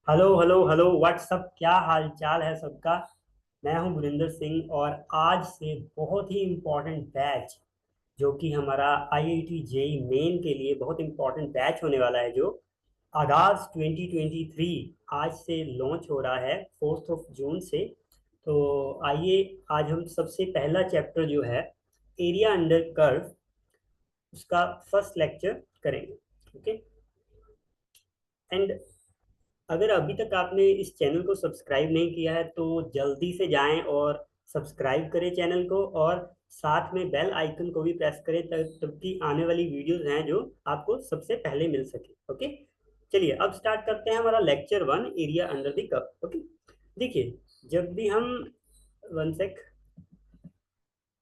Hello hello hello what's up, क्या हाल चाल है सबका। मैं हूं गुरिंदर सिंह और आज से बहुत ही इम्पोर्टेंट बैच जो कि हमारा आईआईटी जेई मेन के लिए बहुत इम्पोर्टेंट बैच होने वाला है, जो आगाज 2023 आज से लॉन्च हो रहा है 4 जून से। तो आइए आज हम सबसे पहला चैप्टर जो है एरिया अंडर कर्व, उसका फर्स्ट लेक्चर करेंगे। ओके। एंड अगर अभी तक आपने इस चैनल को सब्सक्राइब नहीं किया है तो जल्दी से जाएं और सब्सक्राइब करें चैनल को, और साथ में बेल आइकन को भी प्रेस करें तब कि आने वाली वीडियोस हैं जो आपको सबसे पहले मिल सके। ओके। चलिए अब स्टार्ट करते हैं हमारा lecture 1, area under the curve. Okay. देखिए, जब भी हम वन सेक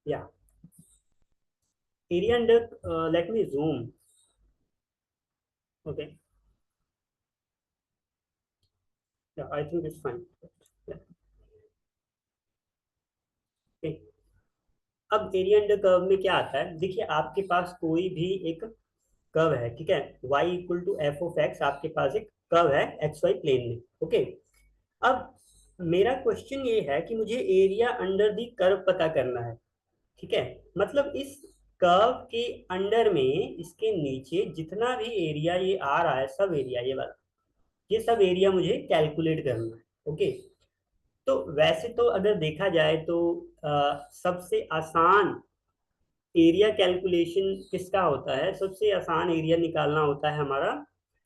या area under let me zoom. Okay, I think it's fine. अब एरिया अंडर कर्व में क्या आता है, देखिए आपके पास कोई भी एक कर्व है, ठीक है। y equal to F of X, आपके पास एक कर्व है एक्स वाई प्लेन में। ओके। अब मेरा क्वेश्चन ये है कि मुझे एरिया अंडर दी कर्व पता करना है, ठीक है। मतलब इस कर्व के अंडर में, इसके नीचे जितना भी एरिया ये आ रहा है, सब एरिया ये वाला, ये सब एरिया मुझे कैलकुलेट करना है। ओके। तो वैसे तो अगर देखा जाए तो सबसे आसान एरिया कैलकुलेशन किसका होता है, सबसे आसान एरिया निकालना होता है हमारा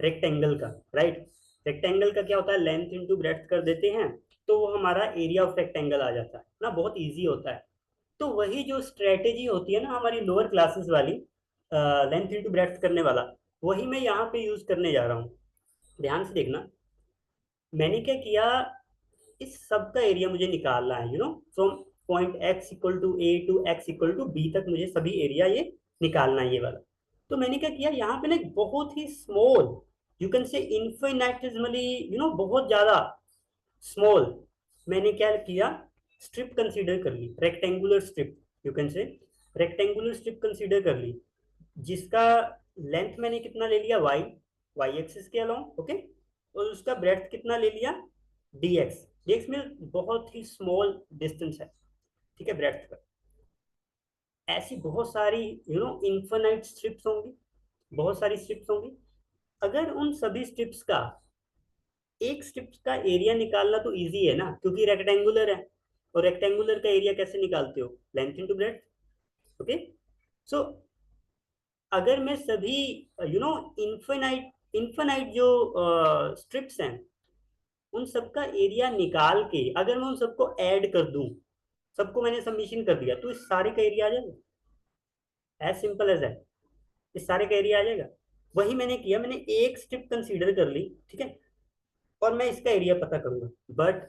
रेक्टेंगल का, राइट। रेक्टेंगल का क्या होता है, लेंथ इंटू ब्रेड्थ कर देते हैं तो वो हमारा एरिया ऑफ रेक्टेंगल आ जाता है ना, बहुत इजी होता है। तो वही जो स्ट्रेटेजी होती है ना हमारी लोअर क्लासेस वाली, लेंथ इंटू ब्रेड्थ करने वाला, वही मैं यहाँ पे यूज करने जा रहा हूँ। ध्यान से देखना, मैंने क्या किया, इस सब का एरिया मुझे निकालना है, from point X equal to A to x equal to B तक मुझे सभी एरिया ये निकालना है, ये वाला। तो मैंने क्या किया, यहाँ पे ना एक बहुत ही स्मॉल, यू कैन से इन्फिनेटिमली, बहुत ज्यादा स्मॉल, मैंने क्या किया, स्ट्रिप कंसीडर कर ली, rectangular strip, you can say rectangular strip consider कर ली, जिसका लेंथ मैंने कितना ले लिया, वाई, वाई एक्सिस के अलोंग। ओके। और उसका ब्रेड्थ कितना ले लिया, डीएक्स, डीएक्स में बहुत ही स्मॉल डिस्टेंस है, ठीक है, ब्रेड्थ का। ऐसी बहुत सारी इन्फिनाइट स्ट्रिप्स होंगी, बहुत सारी स्ट्रिप्स होंगी। अगर उन सभी स्ट्रिप्स का एक स्ट्रिप्स का एरिया निकालना तो इजी है ना, क्योंकि रेक्टेंगुलर है, और रेक्टेंगुलर का एरिया कैसे निकालते हो, लेंथ इनटू ब्रेड्थ। ओके। सो अगर मैं सभी इन्फिनाइट इन्फिनाइट जो स्ट्रिप्स हैं उन सबका एरिया निकाल के अगर मैं उन सबको ऐड कर दूं, सबको मैंने सबमिशन कर दिया, तो इस सारे का एरिया आ जाएगा, एज सिंपल एज है। इस सारे का एरिया आ जाएगा। वही मैंने किया, मैंने एक स्ट्रिप कंसीडर कर ली, ठीक है, और मैं इसका एरिया पता करूंगा। बट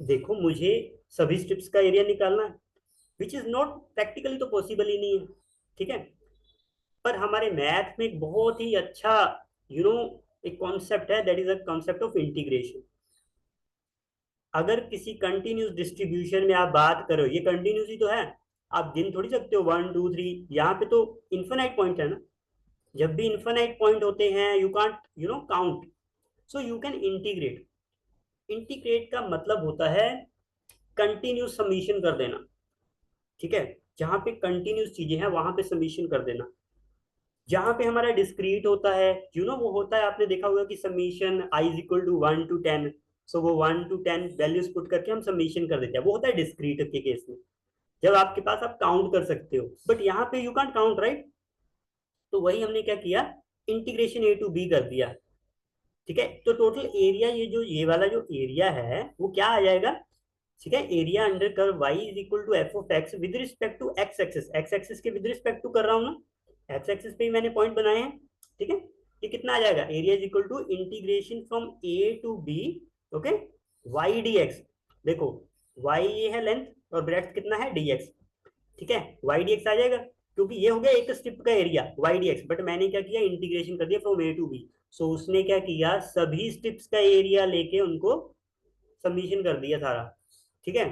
देखो, मुझे सभी स्ट्रिप्स का एरिया निकालना है, विच इज नॉट प्रैक्टिकली तो पॉसिबल ही नहीं है, ठीक है। पर हमारे मैथ में एक बहुत ही अच्छा यू नो एक कॉन्सेप्ट है, that is a concept of integration. अगर किसी कंटिन्यूस डिस्ट्रीब्यूशन में आप बात करो, ये कंटिन्यूस ही तो है, आप गिन थोड़ी सकते हो 1 2 3, यहाँ पे तो इन्फिनाइट पॉइंट है ना। जब भी इन्फिनाइट पॉइंट होते हैं you can't count, so you can integrate. Integrate का मतलब होता है कंटिन्यूस समीशन कर देना, ठीक है। जहां पे कंटिन्यूस चीजें हैं वहां पे समीशन कर देना। जहां पे हमारा डिस्क्रीट होता है, वो होता है, आपने देखा होगा कि summation I is equal to 1 to 10, सो वो 1 to 10 वैल्यूज पुट करके हम समीशन कर देते हैं, वो होता है डिस्क्रीट के केस में, जब आपके पास आप काउंट कर सकते हो, बट यहाँ पे यू कांट काउंट, राइट। तो वही हमने क्या किया, इंटीग्रेशन ए टू बी कर दिया, ठीक है। तो टोटल एरिया, ये वाला जो एरिया है वो क्या आ जाएगा, ठीक है। Area under curve Y is equal to F of x with respect to x axis, X axis के विद रिस्पेक्ट टू कर रहा हूँ ना, एक्स एक्सिस पे ही मैंने पॉइंट बनाए हैं, ठीक है। ये कितना आ जाएगा, area is equal to integration from A to B, okay, Y D X. देखो, वाई ये है लेंथ और ब्रेड्थ कितना है, डी एक्स, ठीक है। वाई डी एक्स आ जाएगा, क्योंकि ये हो गया एक स्ट्रिप का area y D x, but मैंने क्या किया, इंटीग्रेशन कर दिया from A to b. So उसने क्या किया, सभी स्ट्रिप्स का एरिया लेके उनको सबमिशन कर दिया सारा, ठीक है।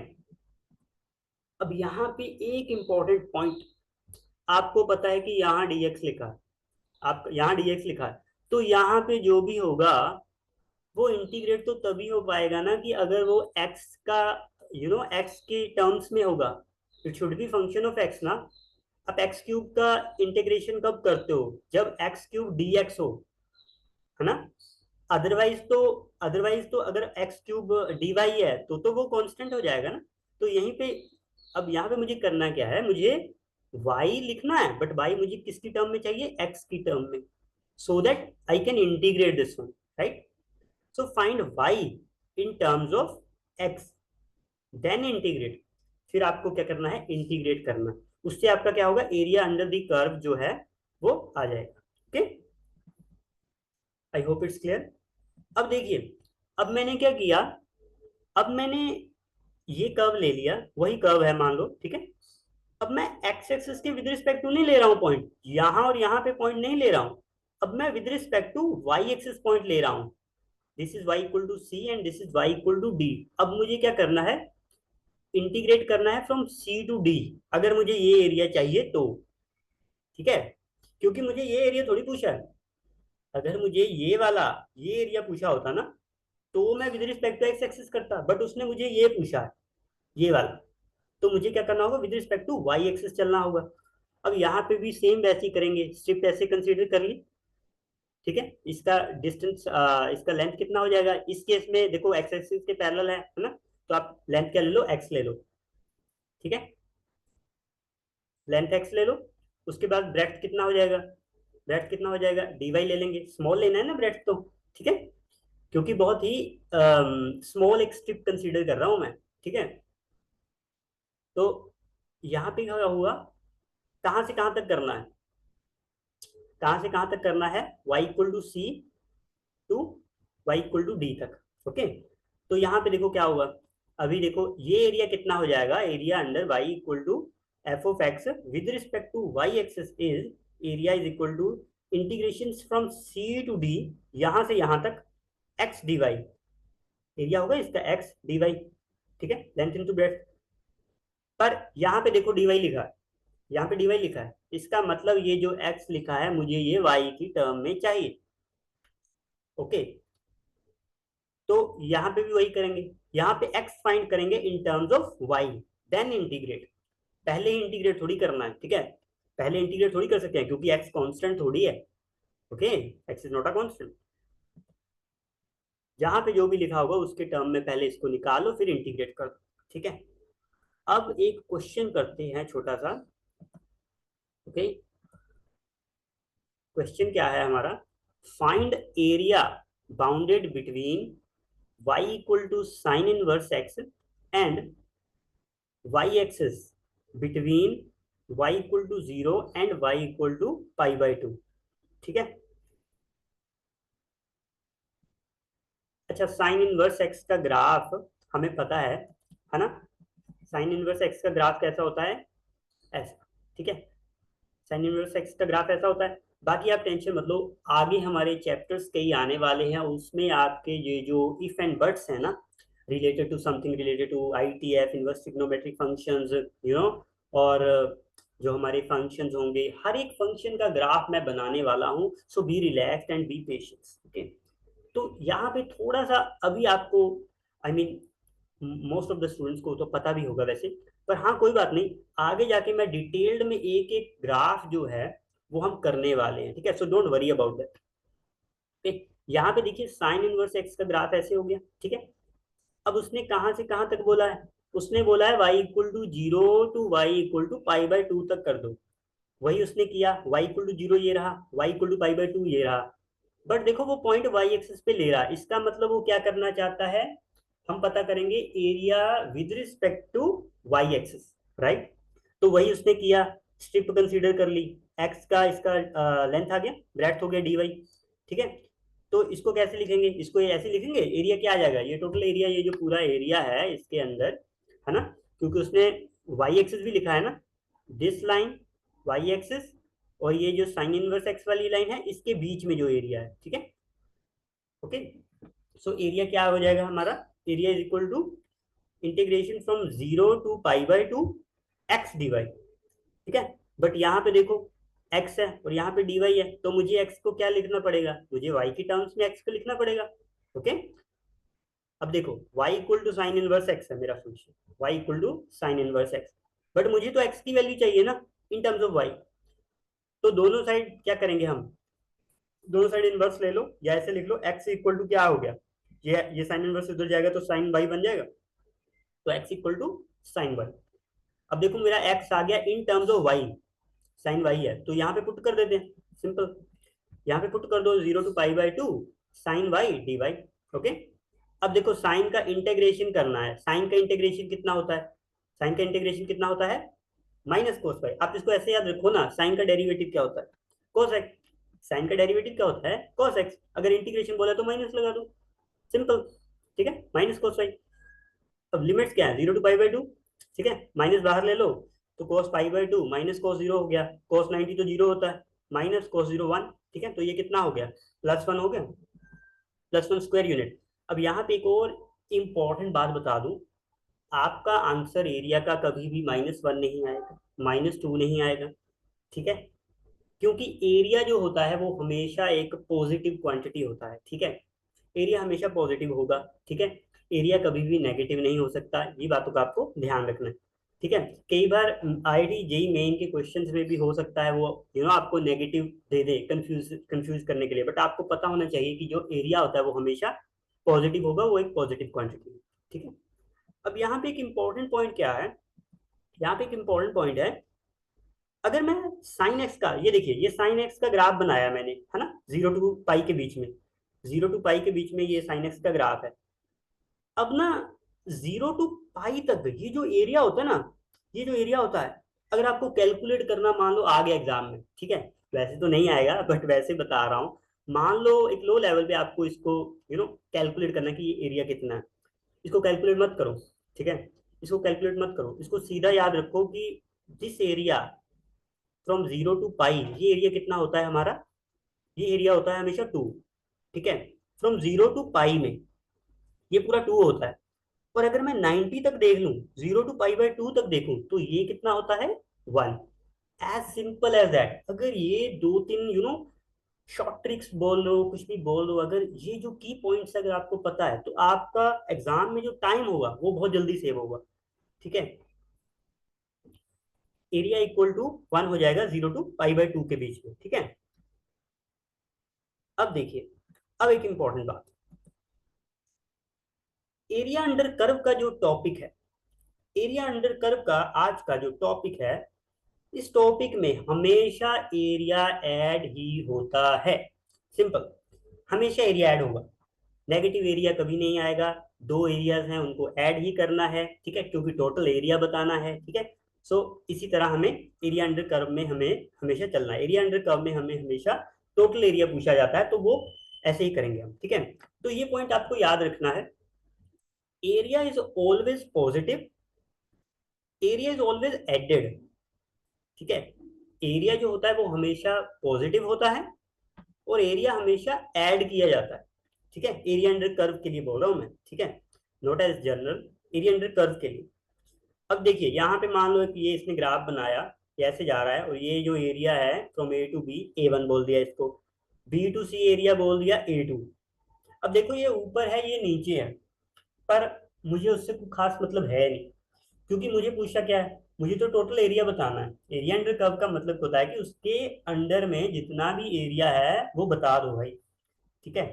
अब यहाँ पे एक इंपॉर्टेंट पॉइंट, आपको पता है कि यहाँ dx लिखा है, आप यहाँ dx लिखा है, तो यहाँ पे जो भी होगा वो इंटीग्रेट तो तभी हो पाएगा ना कि अगर वो एक्स का एक्स के टर्म्स में होगा। It should be function of x ना। आप एक्स क्यूब का इंटीग्रेशन कब करते हो? जब एक्स क्यूब डी एक्स हो, है ना। अदरवाइज तो अगर एक्स क्यूब डी वाई है तो वो कांस्टेंट हो जाएगा ना। तो यहीं पे, अब यहाँ पे मुझे करना क्या है, मुझे y लिखना है, बट y मुझे किसकी टर्म में चाहिए? x की टर्म में, so that I can integrate this one, right. So find y in terms of x, then integrate. फिर आपको क्या करना है? इंटीग्रेट करना। उससे आपका क्या होगा? एरिया अंडर द कर्व जो है वो आ जाएगा। Okay, I hope it's clear. अब देखिए, अब मैंने क्या किया, अब मैंने ये कर्व ले लिया, वही कर्व है मान लो, ठीक है। अब मैं एक्स एक्सिस के विद रिस्पेक्ट टू नहीं ले रहा हूं पॉइंट, यहां और यहां पे पॉइंट नहीं ले रहा हूं। अब मैं with respect to y axis point ले रहा हूं। This is y equal to c and this is y equal to d. अब मुझे क्या करना है? इंटीग्रेट करना है फ्रॉम सी टू डी, अगर मुझे ये एरिया चाहिए तो, ठीक है। क्योंकि मुझे ये एरिया थोड़ी पूछा है। अगर मुझे ये एरिया पूछा होता ना, तो मैं with respect to x axis करता, बट उसने मुझे ये पूछा है, ये वाला। तो मुझे क्या करना होगा? With respect to y axis चलना होगा। अब यहाँ पे भी सेम वैसे ही करेंगे, स्ट्रिप ऐसे कंसीडर कर ली, ठीक है। इसका डिस्टेंस, इसका लेंथ कितना हो जाएगा? इस केस में देखो एक्स एक्सिस के पैरेलल है ना, तो आप लेंथ क्या ले लो? एक्स ले लो, ठीक है। लेंथ एक्स ले लो। उसके बाद ब्रेड्थ कितना हो जाएगा? ब्रेड्थ कितना हो जाएगा? डी वाई ले लेंगे, स्मॉल लेना है ना ब्रेड्थ तो, ठीक है। क्योंकि बहुत ही स्मॉल एक स्ट्रिप कंसीडर कर रहा हूं मैं, ठीक है। तो यहाँ पे क्या हुआ? कहाँ से कहाँ तक करना है? कहाँ से कहाँ तक करना है? y equal to c to y equal to d तक, ओके। तो यहाँ पे देखो क्या होगा। अभी देखो ये एरिया कितना हो जाएगा? Area under y equal to F of x with respect to y axis is, area is equal to integration from c to d, यहाँ से यहाँ तक x dy। एरिया होगा इसका x dy, ठीक है, लेंथ इनटू ब्रेड्थ। पर यहाँ पे देखो dy लिखा है, यहाँ पे dy लिखा है, इसका मतलब ये जो x लिखा है मुझे ये y की टर्म में चाहिए, ओके। तो यहाँ पे भी वही करेंगे, यहाँ पे x फाइंड करेंगे in terms of y, then integrate. पहले ही इंटीग्रेट थोड़ी करना है, ठीक है। पहले इंटीग्रेट थोड़ी कर सकते हैं क्योंकि x कांस्टेंट थोड़ी है, okay. x is not a constant. जहां पे जो भी लिखा होगा उसके टर्म में पहले इसको निकालो, फिर इंटीग्रेट कर दो, ठीक है। अब एक क्वेश्चन करते हैं छोटा सा, ओके। क्वेश्चन क्या है हमारा? Find area bounded between y equal to sine inverse x and y axis between y equal to 0 and y equal to pi by 2, ठीक है। अच्छा, साइन इनवर्स x का ग्राफ हमें पता है ना। साइन इनवर्स x का ग्राफ कैसा होता है? ऐसा, ठीक है। साइन इनवर्स एक्स का ग्राफ ऐसा होता है। बाकी आप टेंशन मत लो, आगे हमारे चैप्टर्स कई आने वाले हैं, उसमें आपके ये जो इफ एंड बट्स है ना, related to something related to ITF, inverse trigonometric functions, और जो हमारे फंक्शंस होंगे, हर एक फंक्शन का ग्राफ मैं बनाने वाला हूँ। So be relaxed and be patience, okay. तो यहाँ पे थोड़ा सा अभी आपको, I mean most of the students को तो पता भी होगा वैसे, पर हाँ कोई बात नहीं, आगे जाके मैं डिटेल्ड में एक एक ग्राफ जो है वो हम करने वाले हैं, ठीक है। So don't worry about that. यहाँ पे देखिए साइन इनवर्स एक्स का ग्राफ ऐसे हो गया, ठीक है। अब उसने कहाँ से कहाँ तक बोला है? उसने बोला है y equal to 0 to y equal to pi by 2 तक कर दो। वही उसने किया, y इक्वल टू 0 ये रहा, y equal to pi by 2 ये रहा। बट देखो वो पॉइंट वाई एक्सिस पे ले रहा है, इसका मतलब वो क्या करना चाहता है? हम पता करेंगे area with respect to y axis, right. तो वही उसने किया, स्ट्रिप कंसीडर कर ली, एक्स का इसका लेंथ आ गया, ब्रेड्थ हो गया डी वाई, ठीक है। तो इसको कैसे लिखेंगे? इसको ऐसे लिखेंगे, एरिया क्या आ जाएगा? ये टोटल एरिया, ये जो पूरा एरिया है इसके अंदर, है ना, क्योंकि उसने वाई एक्सिस भी लिखा है ना, दिस लाइन वाई एक्सिस, और ये जो साइन इनवर्स एक्स वाली लाइन है इसके बीच में जो एरिया है, ठीक है, ओके। सो एरिया क्या हो जाएगा हमारा? Area is equal to integration from 0 to pi by 2 x d y, ठीक है। बट यहाँ पे देखो x है और यहाँ पे dy है, तो मुझे x को क्या लिखना पड़ेगा? मुझे y की टर्म्स में x को लिखना पड़ेगा, ओके। अब देखो y equal to sine inverse x है मेरा function, y equal to sine inverse x, but मुझे तो x की वैल्यू चाहिए ना इन टर्म्स ऑफ y। तो दोनों साइड क्या करेंगे हम, दोनों साइड इनवर्स ले लो, या ऐसे लिख लो x इक्वल टू क्या हो गया, ये साइन इनवर्स उधर जाएगा तो साइन y बन जाएगा, तो x equal to sine y। अब देखो मेरा x आ गया in terms of y, sine y है, तो यहाँ पे पुट कर देते हैं, सिंपल। यहाँ पे पुट कर दो 0 to π/2 sine y dy। Okay. अब देखो साइन का इंटीग्रेशन करना है, साइन का इंटीग्रेशन कितना होता है, साइन का इंटीग्रेशन कितना होता है, माइनस कोस फाई। आप इसको ऐसे याद रखो ना, साइन का डेरिवेटिव क्या होता है, कोस एक्स। साइन का डेरिवेटिव क्या होता है, कोस एक्स। अगर इंटीग्रेशन बोला तो माइनस लगा दो, सिंपल। ठीक है, माइनस कोस फाई। अब लिमिट्स क्या है, 0 to π/2, ठीक है, माइनस बाहर ले लो, तो कोस π/2 माइनस कोस 0 हो गया, कोस 90 तो 0 होता है, माइनस कोस 0 1। ठीक है, तो ये कितना हो गया, +1 हो गया, +1 स्क्वायर यूनिट। अब यहाँ पे एक और इंपॉर्टेंट बात बता दूं, आपका आंसर एरिया का कभी भी -1 नहीं आएगा, -2 नहीं आएगा। ठीक है, क्योंकि एरिया जो होता है वो हमेशा एक पॉजिटिव क्वांटिटी होता है। ठीक है, एरिया हमेशा पॉजिटिव होगा। ठीक है, एरिया कभी भी नेगेटिव नहीं हो सकता, ये बातों का आपको ध्यान रखना है। ठीक है, कई बार आईआईटी जेई मेन के क्वेश्चंस में भी हो सकता है वो आपको नेगेटिव दे दे कंफ्यूज कंफ्यूज करने के लिए, बट आपको पता होना चाहिए कि जो एरिया होता है वो हमेशा पॉजिटिव होगा, वो एक पॉजिटिव क्वांटिटी है। ठीक है। अब यहाँ पे एक इंपॉर्टेंट पॉइंट क्या है, यहाँ पे एक इंपॉर्टेंट पॉइंट है, अगर मैं साइन एक्स का, ये देखिए ये साइन एक्स का ग्राफ बनाया मैंने, है ना, 0 to π के बीच में, 0 to π के बीच में ये साइन एक्स का ग्राफ है। अब ना 0 to π तक ये जो एरिया होता है ना, ये जो एरिया होता है, अगर आपको कैलकुलेट करना मान लो आ गया एग्जाम में, ठीक है, वैसे तो नहीं आएगा बट वैसे बता रहा हूँ, मान लो एक लो लेवल पे आपको इसको कैलकुलेट करना कि ये एरिया कितना है, इसको कैलकुलेट मत करो। ठीक है, इसको कैलकुलेट मत करो, इसको सीधा याद रखो कि दिस एरिया फ्रॉम 0 to π, ये एरिया कितना होता है हमारा, ये एरिया होता है हमेशा 2। ठीक है, फ्रॉम 0 to π में ये पूरा 2 होता है। और अगर मैं 90 तक देख लूं, 0 to π/2 तक देखूं, तो ये कितना होता है, 1। As simple as that. अगर ये दो तीन शॉर्ट ट्रिक्स बोल लो, कुछ भी बोल लो, अगर ये जो की पॉइंट्स अगर आपको पता है तो आपका एग्जाम में जो टाइम होगा वो बहुत जल्दी सेव होगा। ठीक है, एरिया इक्वल टू 1 हो जाएगा 0 to π/2 के बीच में। ठीक है, अब देखिए, अब एक इंपॉर्टेंट बात, एरिया अंडर कर्व का जो टॉपिक है, एरिया अंडर कर्व का आज का जो टॉपिक है, इस टॉपिक में हमेशा एरिया ऐड ही होता है, सिंपल। हमेशा एरिया ऐड होगा, नेगेटिव एरिया कभी नहीं आएगा। दो एरियाज हैं उनको ऐड ही करना है, ठीक है, क्योंकि टोटल एरिया बताना है। ठीक है, सो इसी तरह हमें एरिया अंडर कर्व में हमें हमेशा चलना है, एरिया अंडर कर्व में हमें हमेशा टोटल एरिया पूछा जाता है, तो वो ऐसे ही करेंगे हम। ठीक है, तो ये पॉइंट आपको याद रखना है, area is always positive, area is always added. ठीक है, एरिया जो होता है वो हमेशा पॉजिटिव होता है, और एरिया हमेशा ऐड किया जाता है। ठीक है, एरिया अंडर कर्व के लिए बोल रहा हूं मैं। ठीक है, note as general, area under curve के लिए। अब देखिए यहाँ पे मान लो कि ये इसने ग्राफ बनाया, ये ऐसे जा रहा है, और ये जो एरिया है from A to B, A1 बोल दिया इसको, B to C एरिया बोल दिया A2। अब देखो ये ऊपर है ये नीचे है, पर मुझे उससे कोई खास मतलब है नहीं, क्योंकि मुझे पूछा क्या है, मुझे तो टोटल एरिया बताना है। एरिया अंडर कर्व का मतलब होता है कि उसके अंडर में जितना भी एरिया है वो बता दो भाई। ठीक है,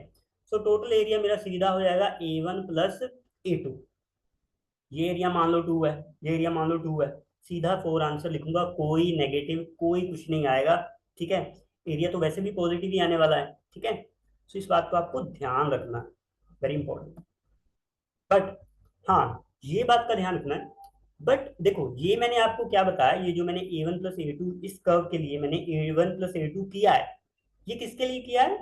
सो टोटल एरिया मेरा सीधा हो जाएगा A1 + A2। ये एरिया मान लो 2 है, ये एरिया मान लो 2 है, सीधा 4 आंसर लिखूंगा, कोई नेगेटिव कोई कुछ नहीं आएगा। ठीक है, एरिया तो वैसे भी पॉजिटिव ही आने वाला है। ठीक है, सो इस बात को आपको ध्यान रखना है, वेरी इंपॉर्टेंट। बट हाँ, ये बात का ध्यान रखना है, बट देखो ये मैंने आपको क्या बताया, ये जो मैंने A1 + A2 इस कर्व के लिए मैंने A1 + A2 किया है, ये किसके लिए किया है,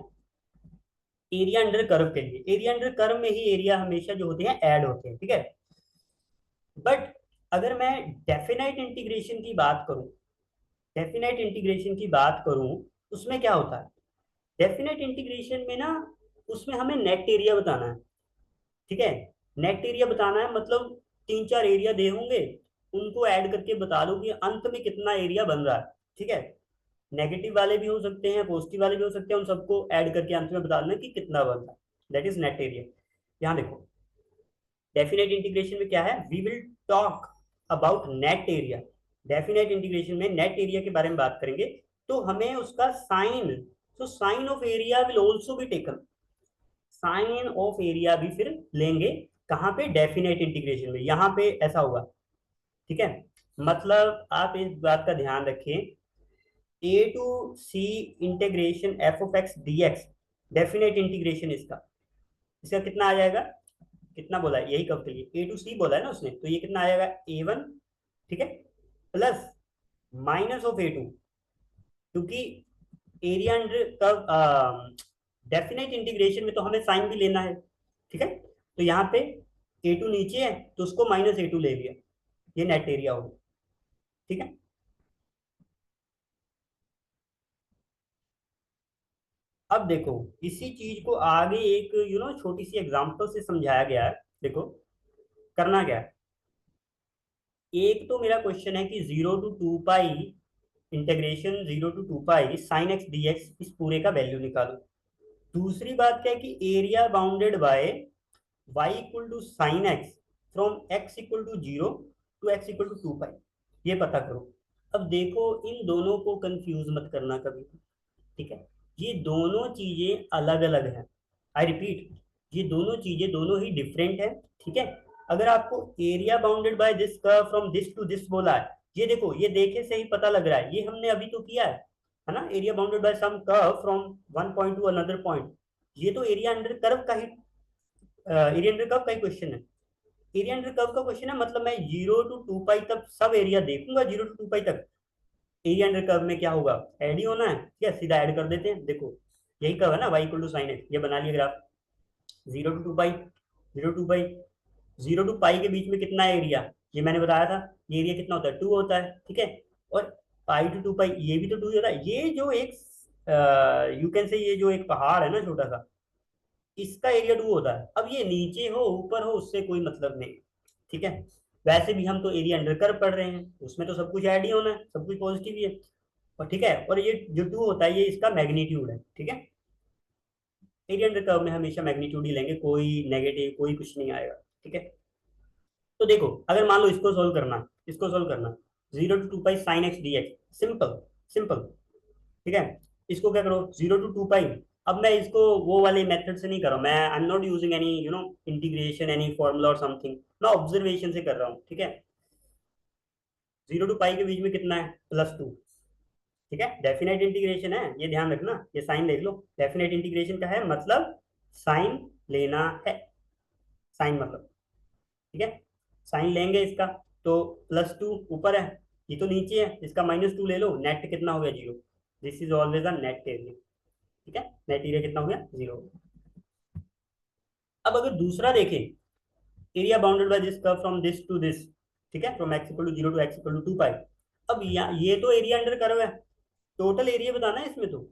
एरिया अंडर कर्व के लिए। एरिया अंडर कर्व में ही एरिया हमेशा जो होते हैं ऐड होते हैं। ठीक है, बट अगर मैं डेफिनाइट इंटीग्रेशन की बात करूं, डेफिनाइट इंटीग्रेशन की बात करूं, उसमें क्या होता है, डेफिनाइट इंटीग्रेशन में ना, उसमें हमें नेट एरिया बताना है। ठीक है, नेट एरिया बताना है, मतलब तीन चार एरिया दे होंगे, उनको ऐड करके बता दो कि अंत में कितना एरिया बन रहा है। ठीक है, नेगेटिव वाले भी हो सकते हैं, पॉजिटिव वाले भी हो सकते हैं, उन सबको ऐड करके अंत में बता देना कि कितना बन रहा है। That is net area. यहाँ देखो डेफिनेट इंटीग्रेशन में क्या है, we will talk about net area. Definite integration में नेट एरिया के बारे में बात करेंगे, तो हमें उसका साइन, तो sign of area will also be taken, sign of area भी फिर लेंगे। कहाँ पे, डेफिनेट इंटीग्रेशन में, यहाँ पे ऐसा होगा। ठीक है, मतलब आप इस बात का ध्यान रखें, A to C integration F of x D X, definite integration इसका, इसका कितना आ जाएगा, कितना बोला है यही कब के लिए, ए टू सी बोला है ना उसने, तो ये कितना आ जाएगा A1, ठीक है, प्लस माइनस ऑफ A2, क्योंकि area under curve, definite integration में तो हमें साइन भी लेना है। ठीक है, तो यहाँ पे A2 नीचे है तो उसको माइनस A2 ले लिया, ये नेट एरिया होगा। ठीक है, अब देखो इसी चीज को आगे एक छोटी सी एग्जांपल से समझाया गया है। देखो करना क्या है, एक तो मेरा क्वेश्चन है कि 0 to 2 pi integration 0 to 2 pi sine x D x, इस पूरे का वैल्यू निकालो। दूसरी बात क्या है कि area bounded by y equal to sine x from x equal to 0 to x equal to 2 pi, ये पता करो। अब देखो इन दोनों को कंफ्यूज मत करना कभी, ठीक है, ये दोनों चीजें अलग अलग हैं। आई रिपीट, ये दोनों चीजें दोनों ही डिफरेंट है। ठीक है, अगर आपको area bounded by this curve from this to this बोला है, ये देखो ये देखे से ही पता लग रहा है, ये हमने अभी तो किया है ना, area bounded by some curve from one point to another point, ये तो एरिया अंडर कर्व का ही, एरिया अंडर कर्व का ही क्वेश्चन है। एरिया अंडर कर्व का क्वेश्चन है, मतलब मैं 0 to 2 पाई तक सब एरिया देखूंगा, 0 to 2 पाई तक। एरिया अंडर कर्व में क्या होगा, ऐड ही होना है, क्या सीधा ऐड कर देते हैं। देखो यही कर्व है ना, y equal to sine x, ये बना लिया graph, 0 to 2 pi, 0 to 2 pi, 0 to pi के बीच में कितना है एरिया, ये मैंने बताया था, ये एरिया कितना होता है, 2 होता है। ठीक है, और पाई to 2 पाई ये भी तो 2 ही होता है। ये जो एक यू कैन से, ये जो एक पहाड़ है ना छोटा सा, इसका एरिया 2 होता है। अब ये नीचे हो ऊपर हो उससे कोई मतलब नहीं। ठीक है, वैसे भी हम तो एरिया अंडर कर्व पढ़ रहे हैं, उसमें तो सब कुछ ऐड ही होना है, सब कुछ पॉजिटिव ही है। और ठीक है, और ये जो 2 होता है ये इसका मैग्नीट्यूड है। ठीक है, एरिया अंडर कर्व में हमेशा मैग्नीट्यूड ही लेंगे, कोई नेगेटिव कोई कुछ नहीं आएगा। ठीक है, तो देखो अगर मान लो इसको सोल्व करना, इसको सोल्व करना, 0 to 2 pi sine x D x, simple simple. ठीक है, इसको क्या करो, 0 to 2 पाई, अब मैं इसको वो वाले मेथड से नहीं कर रहा हूँ, मैं I am not using any integration any formula और समथिंग, मैं ऑब्जर्वेशन से कर रहा हूँ। ठीक है, 0 to पाई के बीच में कितना है, +2। ठीक है, डेफिनेट इंटीग्रेशन है, ये ध्यान रखना, ये साइन देख लो, डेफिनेट इंटीग्रेशन का है मतलब साइन लेना है, साइन मतलब। ठीक है, साइन लेंगे इसका, तो +2 ऊपर है, ये तो नीचे है, इसका -2 ले लो, नेट कितना हो गया, 0। This is always a net area. ठीक है, नेट एरिया कितना हो गया, 0। अब अगर दूसरा देखें, area bounded by this curve from this to this, ठीक है, from x equal to 0 to x equal to 2 pi. अब ये तो एरिया अंडर कर्व है, टोटल एरिया बताना है इसमें तो।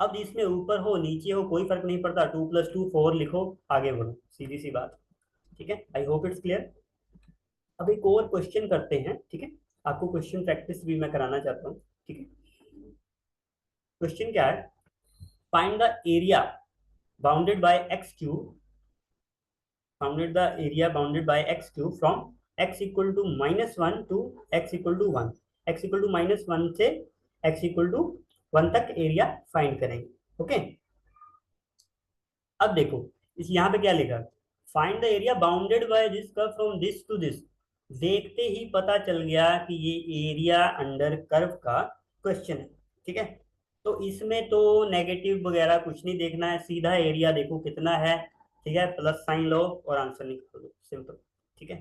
अब इसमें ऊपर हो नीचे हो कोई फर्क नहीं पड़ता, 2 + 2 4 लिखो, आगे बढ़ो, सीधी सी बात। ठीक है, आई होप इट्स क्लियर। अब एक और क्वेश्चन करते हैं। ठीक है, आपको क्वेश्चन प्रैक्टिस भी मैं कराना चाहता हूँ। ठीक है, क्वेश्चन क्या है, find the area bounded by x cube, bounded the area bounded by x cube from x equal to -1 to x equal to 1, x equal to -1 से एक्स इक्वल टू 1 तक एरिया फाइंड करेंगे। Okay, अब देखो इस यहाँ पे क्या लिखा, find the area bounded by this curve from this to this, देखते ही पता चल गया कि ये एरिया अंडर कर्व का क्वेश्चन है। ठीक है, तो इसमें तो नेगेटिव वगैरह कुछ नहीं देखना है, सीधा एरिया देखो कितना है। ठीक है, प्लस साइन लो और आंसर निकाल दो, सिंपल। ठीक है,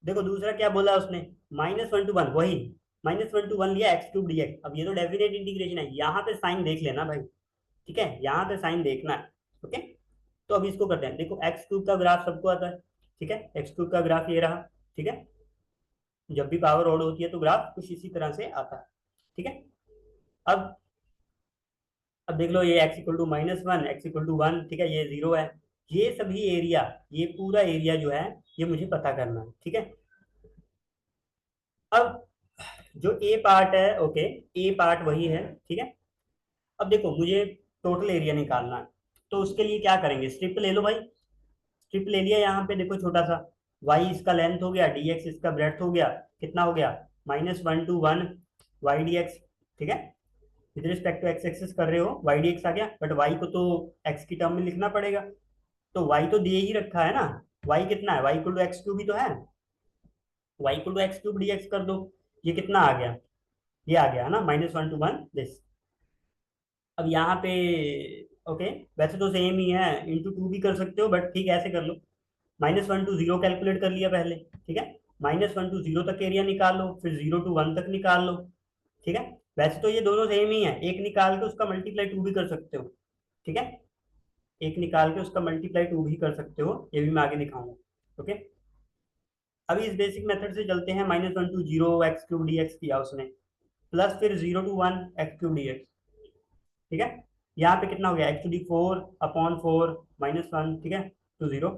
देखो दूसरा क्या बोला उसने, -1 to 1, वही -1 to 1 लिया x³ dx। अब ये तो डेफिनेट इंटीग्रेशन है, यहाँ पे साइन देख लेना भाई। ठीक है, यहाँ पे साइन देखना है। ओके, तो अब इसको करते हैं, देखो x³ का ग्राफ सबको आता है। ठीक है, x³ का ग्राफ ये रहा। ठीक है, जब भी पावर ओड होती है तो ग्राफ कुछ इसी तरह से आता है। ठीक है, अब अब देख लो, ये x = -1, x = 1, ठीक है, ये 0 है, ये सभी एरिया, ये पूरा एरिया जो है ये मुझे पता करना है। ठीक है, अब जो ए पार्ट है, ओके, ए पार्ट वही है। ठीक है, अब देखो मुझे टोटल एरिया निकालना है, तो उसके लिए क्या करेंगे, स्ट्रिप ले लो भाई। स्ट्रिप ले लिया, यहाँ पे देखो छोटा सा, वाई इसका लेंथ हो गया, डी एक्स इसका ब्रेड्थ हो गया, कितना हो गया, -1 to 1 वाई डी एक्स। ठीक है, with respect to x axis कर रहे हो, वाई डी एक्स आ गया, बट वाई को तो एक्स की टर्म में लिखना पड़ेगा, तो वाई तो दे ही रखा है ना। वाई कितना है, Y equal to X cube ही तो है, Y equal to X cube D X कर दो। ये कितना आ गया, ये आ गया है ना, -1 to 1 दिस। अब यहाँ पे ओके, वैसे तो सेम ही है, इंटू टू भी कर सकते हो, बट ठीक है ऐसे कर लो। -1 to 0 कैलकुलेट कर लिया पहले, ठीक है, -1 to 0 तक एरिया निकाल लो, फिर 0 to 1 तक निकाल लो। ठीक है, वैसे तो ये दोनों सेम ही है, एक निकाल के उसका मल्टीप्लाई टू भी कर सकते हो। ठीक है, एक निकाल के उसका मल्टीप्लाई टू भी कर सकते हो, ये भी मैं आगे दिखाऊंगा। ओके, अभी इस बेसिक मेथड से चलते हैं। -1 to 0 x cube D x किया उसने, प्लस फिर 0 to 1 x cube D x. ठीक है, यहाँ पे कितना हो गया, x⁴/4 -1, ठीक है, to 0,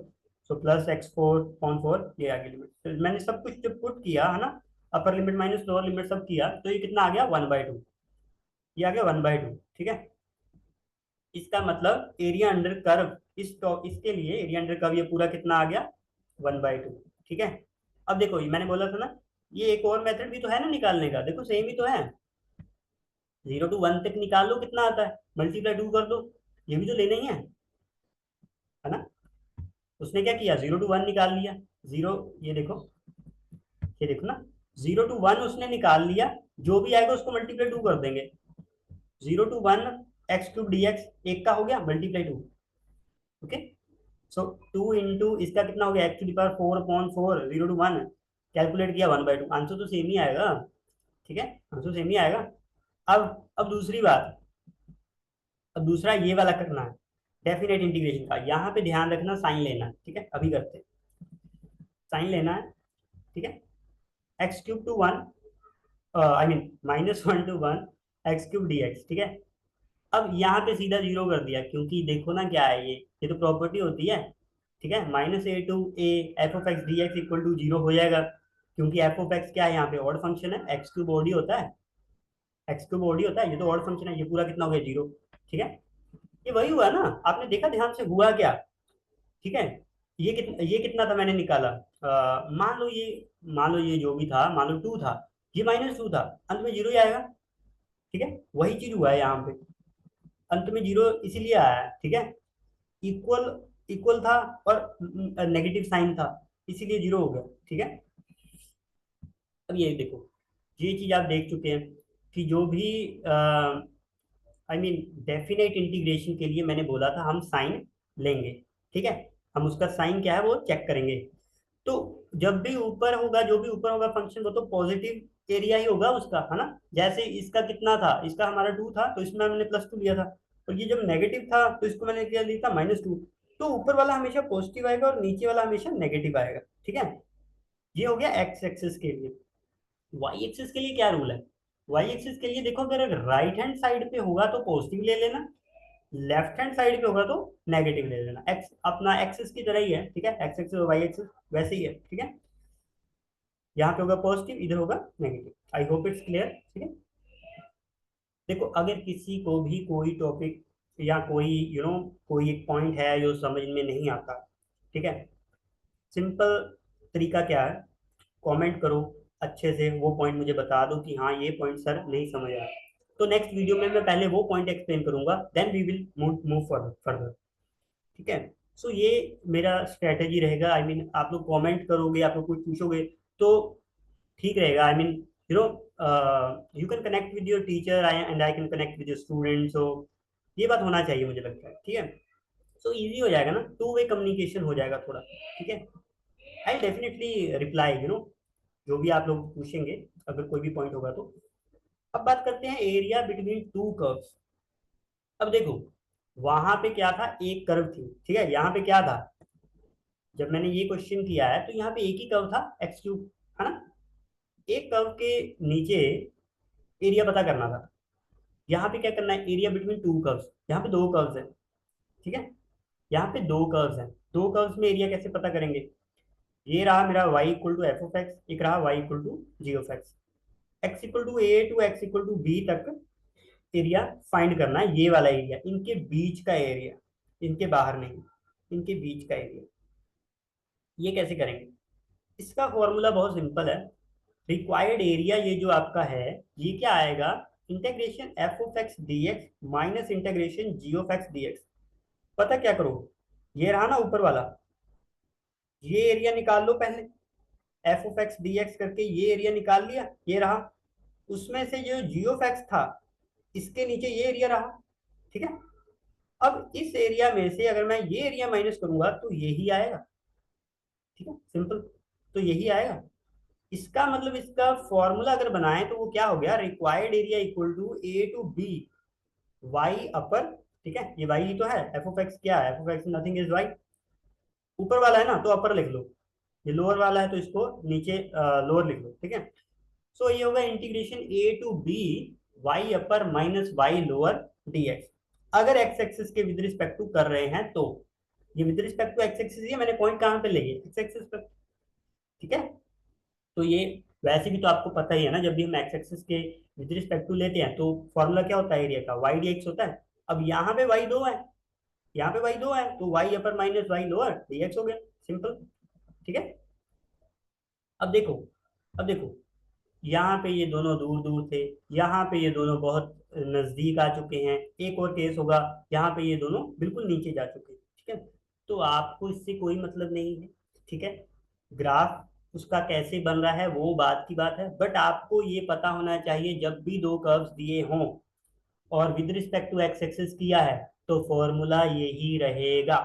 सो प्लस x4/4, ये आ गया लिमिट। तो मैंने सब कुछ जब पुट किया है ना, upper limit minus lower limit सब किया, तो ये कितना आ गया, 1/2। ये आ गया 1/2। ठीक है, इसका मतलब एरिया अंडर कर्व, इसके लिए एरिया अंडर कर्व ये पूरा कितना आ गया, 1/2। ठीक है, अब देखो ये मैंने बोला था ना, ये एक और मेथड भी तो है ना निकालने का, देखो सेम ही तो है। 0 to 1 तक निकाल लो, कितना आता है, मल्टीप्लाई टू कर दो, ये भी तो लेना ही है ना। उसने क्या किया, 0 to 1 निकाल लिया, जीरो, ये देखो, ये देखो ना, 0 to 1 उसने निकाल लिया, जो भी आएगा उसको मल्टीप्लाई टू कर देंगे। 0 to 1 x cube D x, एक का हो गया मल्टीप्लाई टू। ओके, सो 2 इंटू इसका कितना हो गया, x⁴/4, 0 to 1 कैलकुलेट किया, 1/2, आंसर तो सेम ही आएगा। ठीक है, आंसर सेम ही आएगा। अब दूसरी बात, अब दूसरा ये वाला करना है, डेफिनेट इंटीग्रेशन का। यहाँ पे ध्यान रखना, साइन लेना है, ठीक है, अभी करते हैं, साइन लेना है। ठीक है, x⁵ to 1, I mean -1 to 1 x cube D x. ठीक है, अब यहाँ पे सीधा जीरो कर दिया, क्योंकि देखो ना क्या है, ये तो प्रॉपर्टी होती है। ठीक है, -a to a f(x) dx equal to 0 हो जाएगा, क्योंकि f(x) क्या है, यहाँ पे ऑड फंक्शन है, एक्स क्यूब ऑड ही होता है, एक्स क्यूब ऑड ही होता है, ये तो ऑड फंक्शन है, ये पूरा कितना हो गया, 0। ठीक है, ये वही हुआ ना, आपने देखा ध्यान से हुआ क्या। ठीक है, ये कितना था मैंने निकाला, मान लो ये जो भी था, मान लो 2 था, ये -2 था, अंत में 0 ही आएगा। ठीक है, वही चीज हुआ है यहाँ पे, अंत में 0 इसीलिए आया है। ठीक है, इक्वल इक्वल था और नेगेटिव साइन था, इसीलिए 0 हो गया। ठीक है, अब ये देखो, ये चीज आप देख चुके हैं कि जो भी आई मीन डेफिनेट इंटीग्रेशन के लिए मैंने बोला था हम साइन लेंगे। ठीक है, हम उसका साइन क्या है वो चेक करेंगे। तो जब भी ऊपर होगा, जो भी ऊपर होगा फंक्शन, वो तो पॉजिटिव एरिया ही होगा उसका, है ना। जैसे इसका कितना था, इसका हमारा 2 था, तो इसमें हमने +2 लिया था, और ये जब नेगेटिव था तो इसको मैंने क्या लिया था, -2। तो ऊपर वाला हमेशा पॉजिटिव आएगा और नीचे वाला हमेशा नेगेटिव आएगा। ठीक है, ये हो गया एक्स एक्सिस के लिए। वाई एक्सिस के लिए क्या रूल है, वाई एक्सिस के लिए देखो, अगर राइट हैंड साइड पे होगा तो पॉजिटिव ले लेना, लेफ्ट हैंड साइड पे होगा तो नेगेटिव ले लेना। एक्स अपना एक्सिस की तरह ही है, ठीक है, एक्स एक्सिस और वाई एक्सिस वैसे ही है। ठीक है, यहाँ पे होगा पॉजिटिव, इधर होगा negative. I hope it's clear. ठीक है, देखो अगर किसी को भी कोई टॉपिक या कोई कोई एक पॉइंट है जो समझ में नहीं आता, ठीक है, सिंपल तरीका क्या है, कमेंट करो, अच्छे से वो पॉइंट मुझे बता दो कि हाँ ये पॉइंट सर नहीं समझ आया, तो नेक्स्ट वीडियो में मैं पहले वो पॉइंट एक्सप्लेन करूंगा, then we will move further. ठीक है, सो ये मेरा स्ट्रेटेजी रहेगा। आई मीन आप लोग कमेंट करोगे, आप लोग कुछ पूछोगे तो ठीक रहेगा। I mean you can connect with your teacher and I can connect with your student, so ये बात होना चाहिए मुझे लगता है। ठीक है, सो इजी हो जाएगा ना, टू वे कम्युनिकेशन हो जाएगा थोड़ा। ठीक है, आई डेफिनेटली रिप्लाई जो भी आप लोग पूछेंगे, अगर कोई भी पॉइंट होगा तो। अब बात करते हैं एरिया बिटवीन टू कर्व्स। अब देखो, वहां पे क्या था, एक कर्व थी, ठीक है, यहाँ पे क्या था, जब मैंने ये क्वेश्चन किया है तो यहाँ पे एक ही कर्व था, x3, है ना। एक कर्व के नीचे एरिया पता करना था, यहाँ पे क्या करना है, एरिया बिटवीन टू कर्व्स, यहाँ पे दो कर्व्स हैं। ठीक है, यहाँ पे दो कर्व्स हैं, दो कर्व्स में एरिया कैसे पता करेंगे, ये रहा मेरा y = f(x), एक रहा y = g(x), x = a to x = b तक एरिया फाइंड करना है, ये वाला एरिया, इनके बीच का एरिया। इनके बाहर नहीं, इनके बीच का एरिया। ये कैसे करेंगे? इसका फॉर्मूला बहुत सिंपल है। रिक्वायर्ड एरिया ये जो आपका है, ये क्या आएगा, integration F of x D x minus integration g of x D x. पता क्या करो, ये रहा ना ऊपर वाला, ये एरिया निकाल लो पहले, F of x D x करके ये एरिया निकाल लिया, ये रहा। उसमें से जो जी ऑफ एक्स था, इसके नीचे ये एरिया रहा, ठीक है। अब इस एरिया में से अगर मैं ये एरिया माइनस करूंगा तो यही आएगा, ठीक है, सिंपल। तो यही आएगा। इसका मतलब इसका फॉर्मूला अगर बनाएं तो वो क्या हो गया, required area equal to A to B Y upper, ठीक है। ये वाई तो है, एफ ऑफ एक्स क्या है, f of x nothing is y. ऊपर वाला है ना तो अपर लिख लो, ये लोअर वाला है तो इसको नीचे लोअर लिख लो, ठीक है। सो ये होगा integration a to B Y upper minus Y lower D x. अगर एक्स एक्सिस के विद रिस्पेक्ट टू कर रहे हैं तो, ये with respect to x axis, ये मैंने पॉइंट कहाँ पे लिए, एक्स एक्सिस पर, ठीक है। तो ये वैसे भी तो आपको पता ही है ना, जब भी हम एक्स एक्सिस के विद रिस्पेक्ट टू लेते हैं तो फॉर्मूला क्या होता है एरिया का, वाई डी एक्स होता है। अब यहाँ पे वाई दो है, यहाँ पे वाई दो है, तो y upper minus Y lower D x हो गया, सिंपल, ठीक है। अब देखो, अब देखो, यहाँ पे ये दोनों दूर दूर थे, यहाँ पे ये दोनों बहुत नजदीक आ चुके हैं। एक और केस होगा, यहाँ पे ये दोनों बिल्कुल नीचे जा चुके हैं, ठीक है। तो आपको इससे कोई मतलब नहीं है, ठीक है। ग्राफ उसका कैसे बन रहा है वो बात की बात है, बट आपको ये पता होना चाहिए जब भी दो कर्व्स दिए हों और with respect to x axis किया है तो फॉर्मूला यही रहेगा,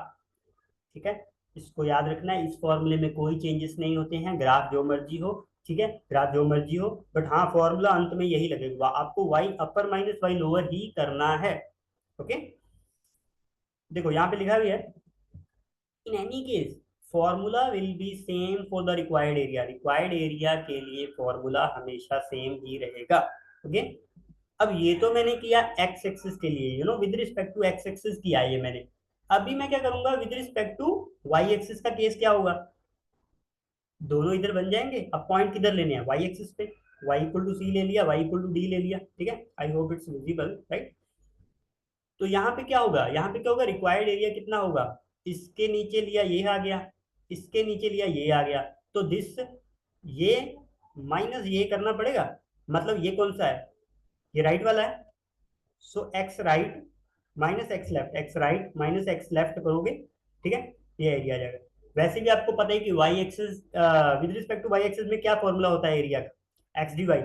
ठीक है। इसको याद रखना है, इस फॉर्मूले में कोई चेंजेस नहीं होते हैं, ग्राफ जो मर्जी हो, ठीक है, ग्राफ जो मर्जी हो, बट हाँ फॉर्मूला अंत में यही लगेगा, आपको Y upper minus Y lower ही करना है, ओके। देखो यहाँ पे लिखा भी है, in any case formula will be same for the required area, required area के लिए फॉर्मूला हमेशा सेम ही रहेगा, ओके। अब ये तो मैंने किया एक्स एक्सिस के लिए, with respect to x axis किया ये मैंने। अभी मैं क्या करूंगा, with respect to y axis का केस क्या होगा, दोनों इधर बन जाएंगे। अब पॉइंट किधर लेने हैं, वाई एक्सिस पे, वाई इक्वल टू सी ले लिया, वाई इक्वल टू डी ले लिया, ठीक है। I hope it's visible, right. तो यहाँ पे क्या होगा, यहाँ पे क्या होगा, रिक्वायर्ड एरिया कितना होगा, इसके नीचे लिया ये आ गया, इसके नीचे लिया ये आ गया, तो दिस, ये माइनस ये करना पड़ेगा, मतलब ये कौन सा है, ये राइट वाला है। So X right minus x left, X right minus x left करोगे, ठीक है, ये एरिया आ जाएगा। वैसे भी आपको पता है कि y axis, with respect to y axis में क्या फॉर्मूला होता है एरिया का, x d y,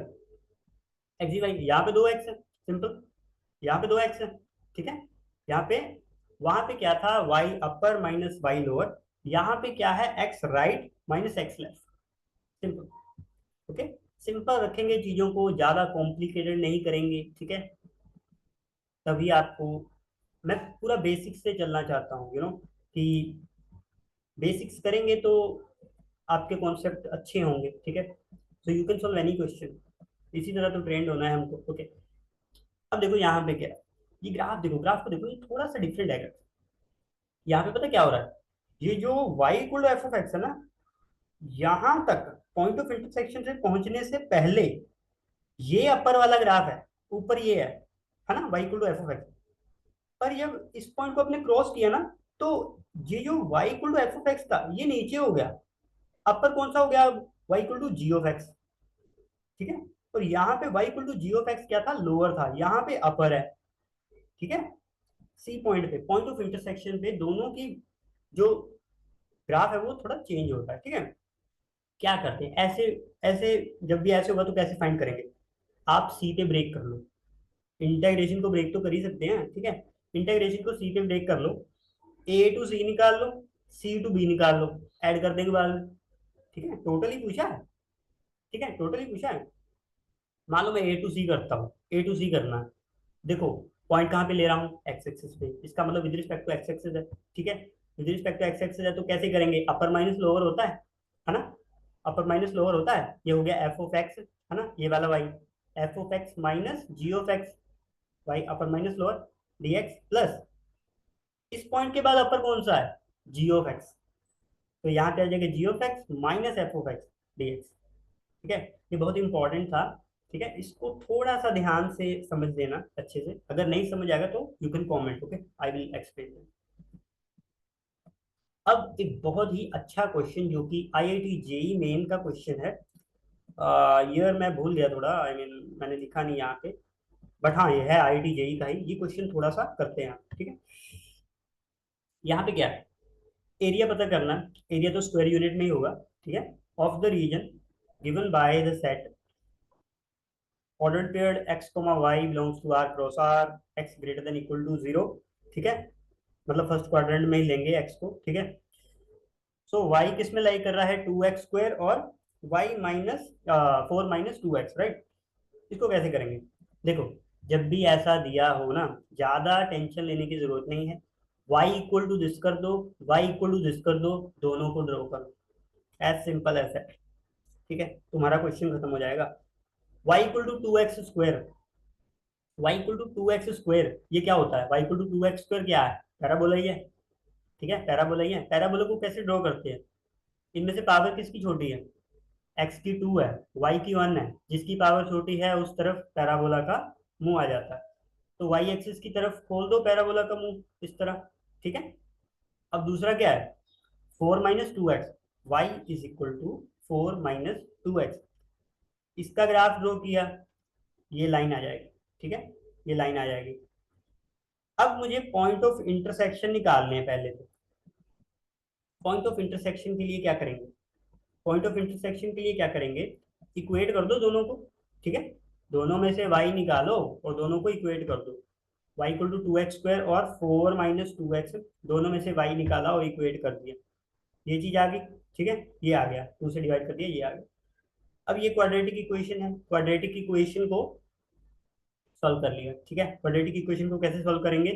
x d y. यहाँ पे दो एक्स है, सिंपल, यहाँ पे दो एक्स है, ठीक है। यहाँ पे, वहां पे क्या था, y upper minus Y lower, यहाँ पे क्या है, x right minus x left, simple, okay. Simple रखेंगे चीजों को, ज्यादा कॉम्प्लिकेटेड नहीं करेंगे, ठीक है। तभी आपको, मैं पूरा बेसिक्स से चलना चाहता हूँ, कि बेसिक्स करेंगे तो आपके कॉन्सेप्ट अच्छे होंगे, ठीक है। So you can solve any question, इसी तरह तो ट्रेंड होना है हमको, ओके। अब देखो यहाँ पे क्या है, ये ग्राफ देखो, ग्राफ को देखो, ये थोड़ा सा डिफरेंट है। यहाँ पे पता क्या हो रहा है, ये जो y equal to F of x है ना, यहाँ तक पॉइंट ऑफ इंटरसेक्शन से पहुंचने से पहले ये अपर वाला ग्राफ है, ऊपर ये है ना, y equal to F of x. पर जब इस पॉइंट को आपने क्रॉस किया ना, तो ये जो y equal to F of x था ये नीचे हो गया, अपर कौन सा हो गया, y equal to g of x, ठीक है। और यहाँ पे y equal to g of x क्या था, लोअर था, यहाँ पे अपर है, ठीक है। सी पॉइंट पे, पॉइंट ऑफ इंटरसेक्शन पे दोनों की जो ग्राफ है वो थोड़ा चेंज होता है, ठीक है। क्या करते हैं ऐसे, ऐसे जब भी ऐसे होगा तो कैसे फाइंड करेंगे, आप सी पे ब्रेक कर लो, इंटीग्रेशन को ब्रेक तो कर ही सकते हैं, ठीक है। इंटीग्रेशन को सी पे ब्रेक कर लो, ए टू सी निकाल लो, सी टू बी निकाल लो, ऐड कर देंगे बाद में, ठीक है। टोटली पूछा है, ठीक है, टोटली पूछा है। मान लो मैं ए टू सी करता हूँ, ए टू सी करना है, देखो पॉइंट कहाँ पे ले रहा हूँ, एक्स एक्सिस पे, इसका मतलब with respect to x axis है, ठीक है। With respect to x axis है तो कैसे करेंगे, अपर माइनस लोअर होता है ना, अपर माइनस लोअर होता है, ये हो गया एफ ऑफ एक्स, है ना, ये वाला y, f of x minus g of x, y upper minus lower D x plus, इस पॉइंट के बाद अपर कौन सा है, जी ऑफ एक्स, तो यहाँ पे आ जाएगा G of x minus F of x D x, ठीक है। ये बहुत इंपॉर्टेंट था, ठीक है, इसको थोड़ा सा ध्यान से समझ लेना अच्छे से, अगर नहीं समझ आएगा तो you can comment, okay, I will explain. अब एक बहुत ही अच्छा क्वेश्चन जो कि आईआईटी जेई मेन का क्वेश्चन है। ईयर मैं भूल गया थोड़ा, आई मीन मैंने लिखा नहीं यहाँ पे, बट हाँ ये है आईआईटी जेई का ही। ये क्वेश्चन थोड़ा सा करते हैं, ठीक है। यहाँ पे क्या है, एरिया पता करना है। एरिया तो स्क्वायर यूनिट में ही होगा, ठीक है। Of the region given by the set ordered pair x comma y belongs to R cross R x greater than equal to zero, ठीक है। मतलब फर्स्ट क्वाड्रेंट में ही लेंगे एक्स को, ठीक है। सो वाई किस में लाई कर रहा है, 2x² और वाई माइनस 4 - 2x, राइट। इसको कैसे करेंगे, देखो। जब भी ऐसा दिया हो ना, ज्यादा टेंशन लेने की जरूरत नहीं है। y इक्वल टू दिस कर दो, y इक्वल टू दिस कर दो, दोनों को ड्रॉ कर दो। एज सिंपल एज दैट, ठीक है। तुम्हारा क्वेश्चन खत्म हो जाएगा। y equal to 2x², y equal to 2x², ये क्या होता है, y इक्वल टू 2x² क्या है, पैराबोला ही है, ठीक है। पैराबोला ही है। पैराबोला को कैसे ड्रॉ करते हैं, इनमें से पावर किसकी छोटी है, x की 2 है, y की 1 है। जिसकी पावर छोटी है उस तरफ पैराबोला का मुंह आ जाता है। तो वाई एक्सिस की तरफ खोल दो पैराबोला का मुंह, इस तरह, ठीक है। अब दूसरा क्या है, 4 - 2x, Y is equal to 4 - 2x। इसका ग्राफ ड्रॉ किया, ये लाइन आ जाएगी, ठीक है। ये लाइन आ जाएगी। अब मुझे पॉइंट ऑफ इंटरसेक्शन निकालने हैं पहले तो। पॉइंट ऑफ इंटरसेक्शन के लिए क्या करेंगे, पॉइंट ऑफ इंटरसेक्शन के लिए क्या करेंगे, इक्वेट कर दो दोनों को, ठीक है। दोनों में से y निकालो और दोनों को इक्वेट कर दो। y इक्वल टू 2x² और 4 - 2x, दोनों में से y निकाला और इक्वेट कर दिया। ये चीज आ गई, ठीक है। ये आ गया, 2 से डिवाइड कर दिया, ये आ गया। अब ये क्वाड्रेटिक इक्वेशन है, क्वाड्रेटिक इक्वेशन को सॉल्व कर लिया, ठीक है। क्वाड्रेटिक इक्वेशन को कैसे सॉल्व करेंगे,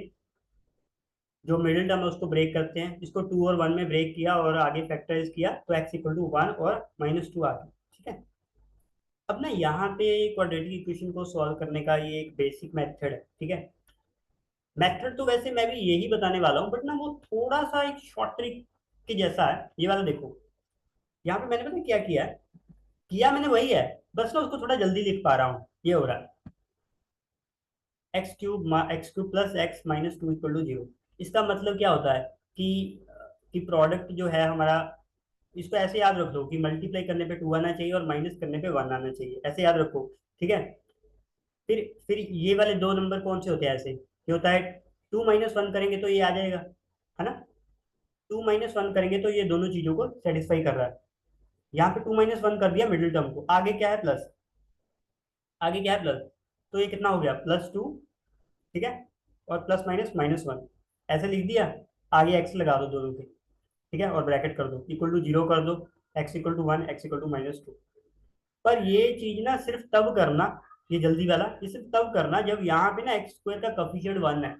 जो मिडिल टर्म है उसको ब्रेक करते हैं। इसको 2 और 1 में ब्रेक किया और आगे फैक्टराइज किया, तो x इक्वल टू 1 और -2 आ गया, ठीक है। अब ना यहाँ पे क्वाड्रेटिक इक्वेशन को सॉल्व करने का ये एक बेसिक मेथड है, ठीक है। मेथड तो वैसे मैं भी यही बताने वाला हूँ, बट ना वो थोड़ा सा एक शॉर्ट ट्रिक के जैसा है। ये वाला देखो, यहाँ पे मैंने पता क्या किया है, किया मैंने वही है, बस ना उसको थोड़ा जल्दी लिख पा रहा हूँ। ये हो रहा है x³ plus x - 2 equal to 0। इसका मतलब क्या होता है कि प्रोडक्ट जो है हमारा, इसको ऐसे याद रख लो कि मल्टीप्लाई करने पे 2 आना चाहिए और माइनस करने पे 1 आना चाहिए, ऐसे याद रखो, ठीक है। फिर ये वाले दो नंबर कौन से होते हैं ऐसे, ये होता है 2 - 1 करेंगे तो ये आ जाएगा, है ना। 2 - 1 करेंगे तो ये दोनों चीजों को सेटिस्फाई कर रहा है। यहाँ पे 2 - 1 कर दिया मिडिल टर्म को, आगे क्या है प्लस, आगे क्या है प्लस, तो ये कितना हो गया +2, ठीक है। और प्लस माइनस -1 ऐसे लिख दिया। आगे एक्स लगा दो दोनों के, ठीक है, और ब्रैकेट कर दो, इक्वल टू 0 कर दो, x equal to 1, x equal to -2। पर ये चीज ना सिर्फ तब करना, ये जल्दी वाला, ये सिर्फ तब करना जब यहाँ पे ना x² का कोफिशिएंट 1 है।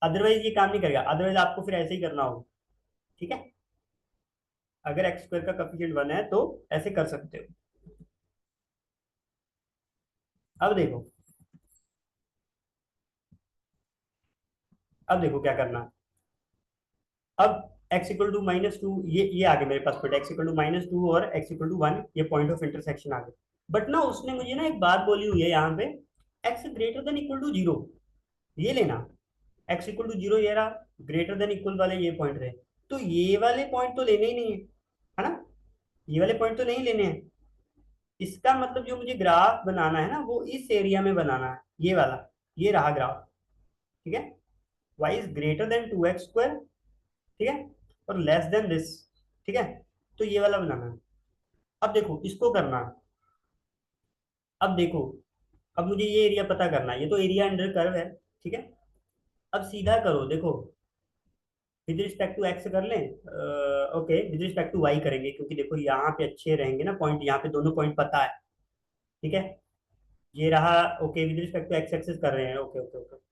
अदरवाइज ये काम नहीं करेगा, अदरवाइज आपको फिर ऐसे ही करना होगा, ठीक है। अगर x² का कोफिशिएंट 1 है तो ऐसे कर सकते हो। अब देखो, अब देखो क्या करना है। अब x इक्वल टू -2, ये आ गया मेरे पास पॉइंट, x इक्वल टू -2 और x इक्वल टू 1, ये पॉइंट ऑफ इंटरसेक्शन आ गए। बट ना उसने मुझे ना एक बात बोली हुई है यहाँ पे, x greater than equal to 0, ये लेना। x इक्वल टू 0 ये रहा, ग्रेटर देन इक्वल वाले ये पॉइंट रहे। तो ये वाले पॉइंट तो लेने ही नहीं है ना, ये वाले पॉइंट तो नहीं लेने हैं। इसका मतलब जो मुझे ग्राफ बनाना है ना, वो इस एरिया में बनाना है, ये वाला, ये रहा ग्राफ, ठीक है। y is greater than 2x², ठीक है, और लेस देन दिस, ठीक है। तो ये वाला बनाना है। अब देखो इसको करना है। अब देखो, अब मुझे ये एरिया पता करना है, ये तो एरिया अंडर कर्व है, ठीक है। अब सीधा करो, देखो विद रिस्पेक्ट टू एक्स कर लें, okay with respect to y करेंगे, क्योंकि देखो यहाँ पे अच्छे रहेंगे ना पॉइंट, यहाँ पे दोनों पॉइंट पता है, ठीक है। ये रहा, okay with respect to x axis कर रहे हैं, okay okay okay.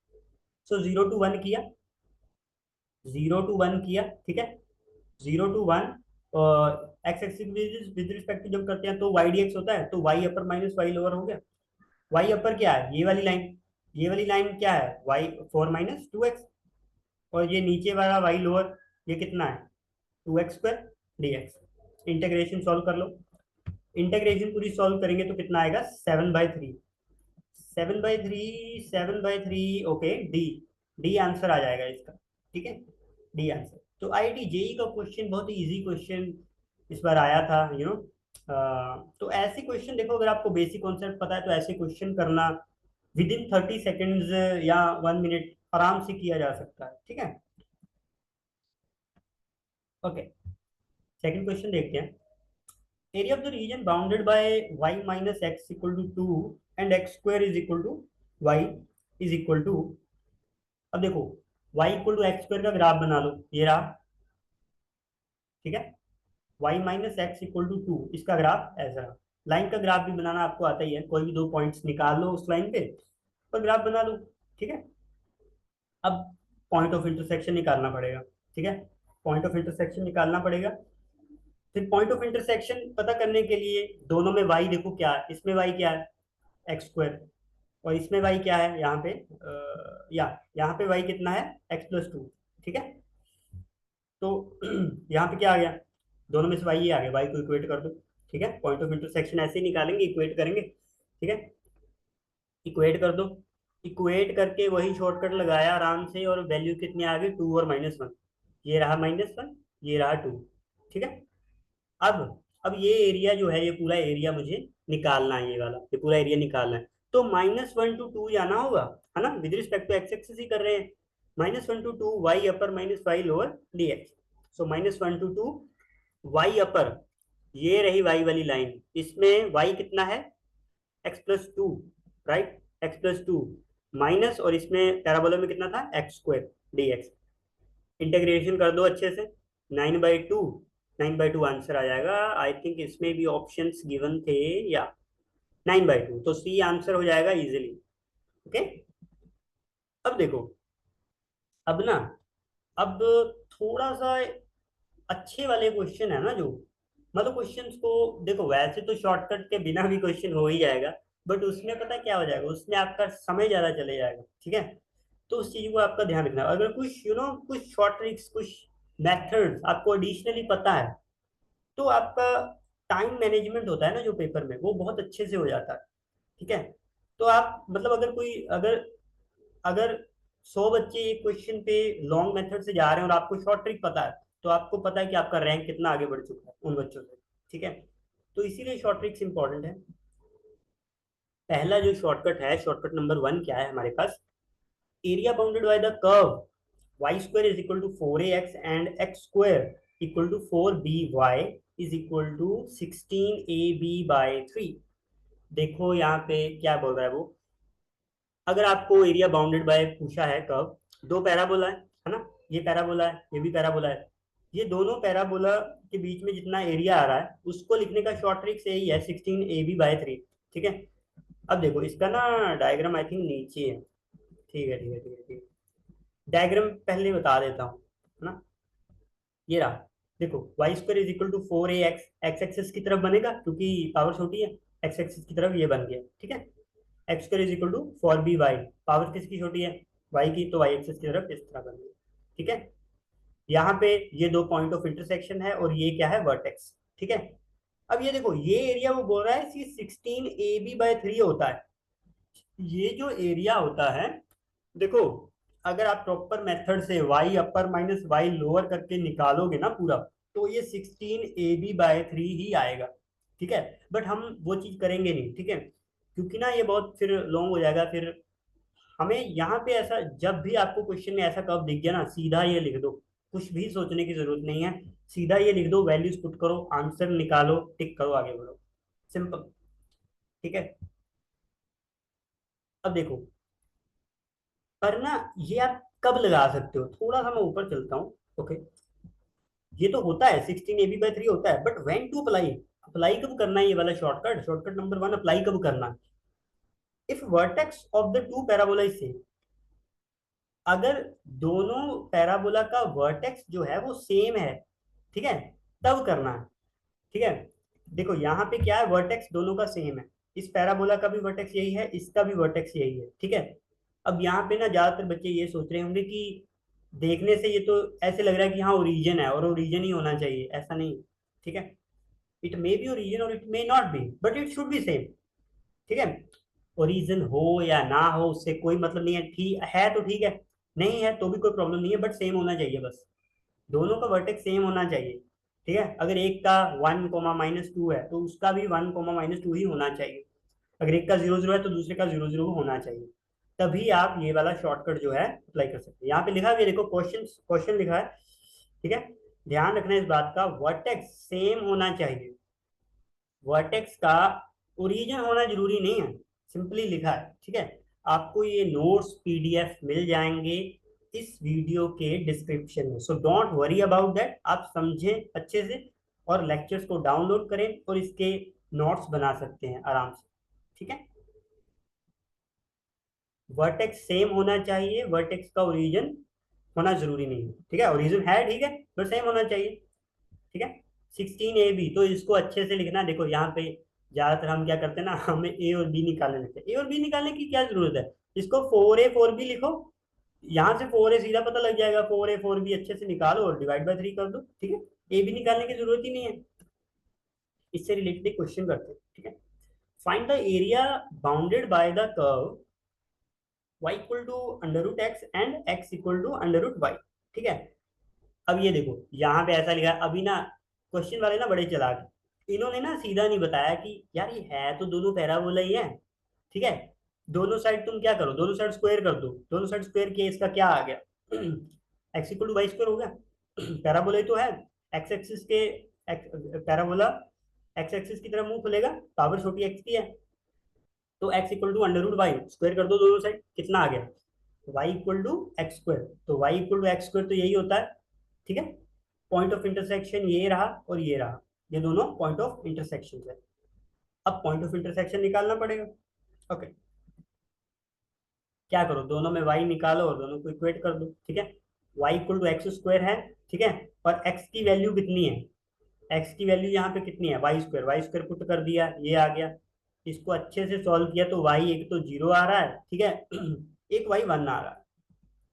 So 0 to 1 किया, 0 to 1 किया, ठीक है। 0 to 1, x axis with respect to जब करते हैं तो वाई डी एक्स होता है, तो y upper minus Y lower हो गया। वाई अपर क्या है, ये वाली लाइन, ये वाली लाइन क्या है, वाई 4 - 2x, और ये नीचे वाला वाई लोअर, ये कितना है 2x² dx। इंटीग्रेशन सॉल्व कर लो, इंटीग्रेशन पूरी सॉल्व करेंगे तो कितना आएगा 7/3, 7/3, 7/3, ओके डी, डी आंसर आ जाएगा इसका, ठीक है। डी आंसर, तो आईआईटी जेई का क्वेश्चन बहुत ही इजी क्वेश्चन इस बार आया था, तो ऐसे क्वेश्चन देखो, अगर आपको बेसिक कॉन्सेप्ट पता है तो ऐसे क्वेश्चन करना विद इन 30 सेकेंड्स या 1 मिनट आराम से किया जा सकता है, ठीक है। ओके, सेकंड क्वेश्चन देखते हैं। Area of the region bounded by y minus x equal to 2 and x square is equal to y is equal to, अब देखो y equal to x square का ग्राफ बना लो, ये रहा, ठीक है। y minus x equal to 2, इसका ग्राफ ऐसा रहा। लाइन का ग्राफ भी बनाना आपको आता ही है, कोई भी दो पॉइंट्स निकाल लो उस लाइन पे और ग्राफ बना लो, ठीक है। अब पॉइंट ऑफ इंटरसेक्शन निकालना पड़ेगा, ठीक है। पॉइंट ऑफ इंटरसेक्शन निकालना पड़ेगा। फिर पॉइंट ऑफ इंटरसेक्शन पता करने के लिए दोनों में y देखो क्या है, इसमें y क्या है, एक्स स्क्वायर, और इसमें y क्या है यहाँ पे, यहाँ पे y कितना है, x प्लस 2, ठीक है। तो यहाँ पे क्या आ गया, दोनों में से y ही आ गया, y को इक्वेट कर दो, ठीक है। पॉइंट ऑफ इंटरसेक्शन ऐसे ही निकालेंगे, इक्वेट करेंगे, ठीक है। इक्वेट कर दो, इक्वेट करके वही शॉर्टकट लगाया आराम से, और वैल्यू कितनी आ गई, 2 और -1, ये रहा -1, ये रहा 2, ठीक है। अब अब ये एरिया जो है, ये पूरा एरिया मुझे निकालना है, ये वाला, ये पूरा एरिया निकालना है। तो -1 to 2 जाना होगा, है ना, with respect to x axis ही कर रहे हैं। -1 to 2 Y upper minus Y lower D X. So -1 to 2 Y upper, ये रही वाई वाली लाइन, इसमें वाई कितना है, x+2, राइट, x+2 माइनस, और इसमें पैराबोला में कितना था, x square D x. Integration कर दो अच्छे से, 9/2, 9/2 आंसर आ जाएगा। आई थिंक इसमें भी ऑप्शंस गिवन थे, या 9/2, तो सी आंसर हो जाएगा इजिली, ओके। अब देखो, अब ना, अब थोड़ा सा अच्छे वाले क्वेश्चन है ना, जो मतलब क्वेश्चंस को देखो, वैसे तो शॉर्टकट के बिना भी क्वेश्चन हो ही जाएगा, बट उसमें पता क्या हो जाएगा, उसमें आपका समय ज्यादा चले जाएगा, ठीक है। तो उस चीज को आपका ध्यान रखना, अगर कुछ कुछ शॉर्ट ट्रिक्स, कुछ मेथड्स आपको एडिशनली पता है, तो आपका टाइम मैनेजमेंट होता है ना जो पेपर में, वो बहुत अच्छे से हो जाता है, ठीक है। तो आप मतलब, अगर कोई, अगर अगर 100 बच्चे एक क्वेश्चन पे लॉन्ग मेथड से जा रहे हैं और आपको शॉर्ट ट्रिक पता है, तो आपको पता है कि आपका रैंक कितना आगे बढ़ चुका है उन बच्चों से, ठीक है। तो इसीलिए शॉर्ट ट्रिक्स इंपॉर्टेंट है। पहला जो शॉर्टकट है, शॉर्टकट नंबर 1 क्या है हमारे पास, area bounded by the curve Y square is equal to 4ax and x square equal to 4by is equal to 16ab/3। देखो यहाँ पे क्या बोल रहा है वो, अगर आपको एरिया बाउंडेड बाय पूछा है कर्व, दो पैराबोला है ना, ये पैराबोला है, ये भी पैराबोला है, ये दोनों पैराबोला के बीच में जितना एरिया आ रहा है उसको लिखने का शॉर्ट ट्रिक यही है, 16ab/3, ठीक है। अब देखो इसका ना डायग्राम आई थिंक नीचे है, ठीक है, ठीक है, ठीक है, ठीक है। डायग्राम पहले बता देता हूँ, है ना, ये रहा। देखो y square is equal to 4ax, x axis की तरफ बनेगा क्योंकि पावर छोटी है, एक्स एक्सिस की तरफ ये बन गया, ठीक है। X square is equal to 4by, power किसकी छोटी है, वाई की, तो वाई एक्सिस की तरफ इस तरह बन गया, ठीक है। यहाँ पे ये दो पॉइंट ऑफ इंटरसेक्शन है, और ये क्या है, वर्टेक्स, ठीक है। अब ये देखो, ये एरिया वो बोल रहा है कि 16ab/3 होता है, ये जो एरिया होता है, देखो अगर आप प्रॉपर मेथड से y अपर माइनस y लोअर करके निकालोगे ना पूरा, तो ये 16ab/3 ही आएगा, ठीक है। बट हम वो चीज करेंगे नहीं, ठीक है, क्योंकि ना ये बहुत फिर लॉन्ग हो जाएगा। फिर हमें यहाँ पे ऐसा, जब भी आपको क्वेश्चन में ऐसा कर्व दिख गया ना, सीधा ये लिख दो, कुछ भी सोचने की जरूरत नहीं है, सीधा ये लिख दो, वैल्यूज पुट करो, आंसर निकालो, टिक करो, आगे बढ़ो, सिंपल, ठीक है। अब देखो, पर ना ये आप कब लगा सकते हो, थोड़ा सा मैं ऊपर चलता हूँ, ओके। ये तो होता है 16ab/3 होता है, but when to apply, apply कब करना है, ये वाला शॉर्टकट, शॉर्टकट नंबर 1 अप्लाई कब करना है, if vertex of the two parabola is same, अगर दोनों पैराबोला का वर्टेक्स जो है वो सेम है, ठीक है, तब करना है, ठीक है। देखो यहाँ पे क्या है, वर्टेक्स दोनों का सेम है, इस पैराबोला का भी वर्टेक्स यही है, इसका भी वर्टेक्स यही है, ठीक है। अब यहाँ पे ना ज्यादातर बच्चे ये सोच रहे होंगे कि देखने से ये तो ऐसे लग रहा है कि हाँ ओरिजिन है, और ओरिजिन ही होना चाहिए, ऐसा नहीं, ठीक है। इट मे बी ओरिजिन और it may not be, but it should be same, ठीक है। ओरिजिन हो या ना हो उससे कोई मतलब नहीं है, ठीक है तो ठीक है, नहीं है तो भी कोई प्रॉब्लम नहीं है, बट सेम होना चाहिए बस, दोनों का वर्टेक्स सेम होना चाहिए, ठीक है। अगर एक का 1, -2 है तो उसका भी 1, -2 ही होना चाहिए। अगर एक का 0, 0 है तो दूसरे का 0, 0 होना चाहिए। तभी आप ये वाला शॉर्टकट जो है अप्लाई कर सकते हैं। यहाँ पे लिखा है, देखो क्वेश्चन क्वेश्चन लिखा है, ठीक है। ध्यान रखना इस बात का, वर्टेक्स सेम होना चाहिए। वर्टेक्स का ओरिजिन होना जरूरी नहीं है, सिंपली लिखा है, ठीक है। आपको ये नोट्स पीडीएफ मिल जाएंगे इस वीडियो के डिस्क्रिप्शन में, so don't worry about that. आप समझें अच्छे से और लेक्चर्स को डाउनलोड करें और इसके नोट्स बना सकते हैं आराम से, ठीक है। वर्टेक्स सेम होना चाहिए, वर्टेक्स का ओरिजिन होना जरूरी नहीं है, ठीक है। ओरिजिन है, ठीक है, पर सेम होना चाहिए, ठीक है। 16 AB, तो इसको अच्छे से लिखना। देखो यहाँ पे ज्यादातर हम क्या करते हैं ना, हमें ए और बी निकालने लगते हैं। ए और बी निकालने की क्या जरूरत है, इसको 4A 4B लिखो। यहाँ से 4A सीधा पता लग जाएगा, 4A 4B अच्छे से निकालो और डिवाइड बाय 3 कर दो, ठीक है। ए बी निकालने की जरूरत ही नहीं है। इससे रिलेटेड एक क्वेश्चन करते हैं, ठीक है। Find the area bounded by the curve y = √x and x = √y, ठीक है। अब ये देखो यहाँ पे ऐसा लिखा है, अभी ना क्वेश्चन वाले ना बड़े चालाक हैं। इन्होंने ना सीधा नहीं बताया कि यार ये है तो दोनों पैराबोला ही है, ठीक है। दोनों साइड तुम क्या करो, दोनों साइड स्क्वायर कर दो। दोनों साइड स्क्वायर किए, इसका क्या आ गया, x = y² हो गया। पैराबोला ही तो है। एक्स एक्सिस के पैराबोला एक्स एक्सिस की तरफ मुंह खुलेगा, पावर छोटी एक्स की है, तो x = √y स्क्वायर कर दो दोनों साइड, कितना आ गया, y = x²। तो y = x² तो यही होता है, ठीक है। पॉइंट ऑफ इंटरसेक्शन ये रहा और ये रहा, ये दोनों पॉइंट ऑफ इंटरसेक्शन है। अब पॉइंट ऑफ इंटरसेक्शन निकालना पड़ेगा, ओके। क्या करो, दोनों में y निकालो और दोनों को इक्वेट कर दो, ठीक है। y = x² है, ठीक है। और x की वैल्यू कितनी है, x की वैल्यू यहाँ पे कितनी है, y² पुट कर दिया, ये आ गया। इसको अच्छे से सॉल्व किया तो y एक तो 0 आ रहा है, ठीक है। एक y 1 आ रहा है,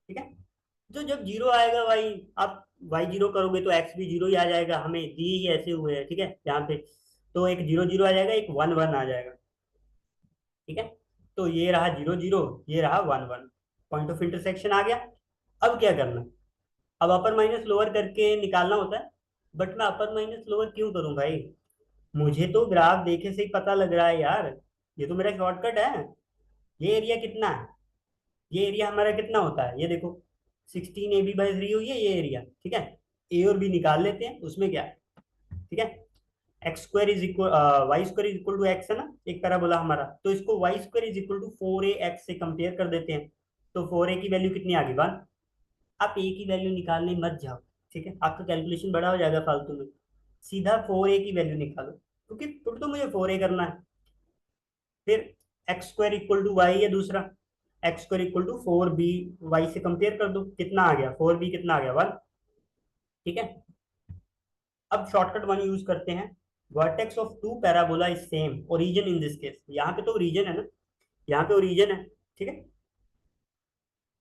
ठीक है। तो जब 0 आएगा y, आप y 0 करोगे तो x भी 0 ही आ जाएगा, हमें दिए ही ऐसे हुए हैं, ठीक है यहाँ पे। तो एक 0, 0 आ जाएगा, एक 1, 1 आ जाएगा, ठीक है। तो ये रहा 0, 0, ये रहा 1, 1, पॉइंट ऑफ इंटरसेक्शन आ गया। अब क्या करना, अब अपर माइनस लोअर करके निकालना होता है। बट मैं अपर माइनस लोअर क्यों करूं भाई, मुझे तो ग्राफ देखे से ही पता लग रहा है यार, ये तो मेरा शॉर्टकट है। ये एरिया कितना है, ये एरिया हमारा कितना होता है, ये देखो 16 AB/3 हुई है ये एरिया, ठीक है। ए और बी निकाल लेते हैं, उसमें क्या है, ठीक है। y² = x है ना, एक पैराबोला हमारा, तो इसको y² = 4ax से कंपेयर कर देते हैं। तो 4a की वैल्यू कितनी आ गई, 1। आप ए की वैल्यू निकालने मत जाओ, ठीक है, आपका कैलकुलेशन बड़ा हो जाएगा फालतू में। सीधा 4a की वैल्यू निकालो, क्योंकि पुट तो मुझे 4a करना है। फिर x² = y है दूसरा, x² = 4b, y से कंपेयर कर दो, कितना आ गया, 4b कितना आ गया, 1, ठीक है। अब शॉर्टकट 1 यूज करते हैं। Vertex of two parabola is same, origin in this case, यहाँ पे तो ओरिजिन है ना, यहाँ पे ओरिजिन है, ठीक है।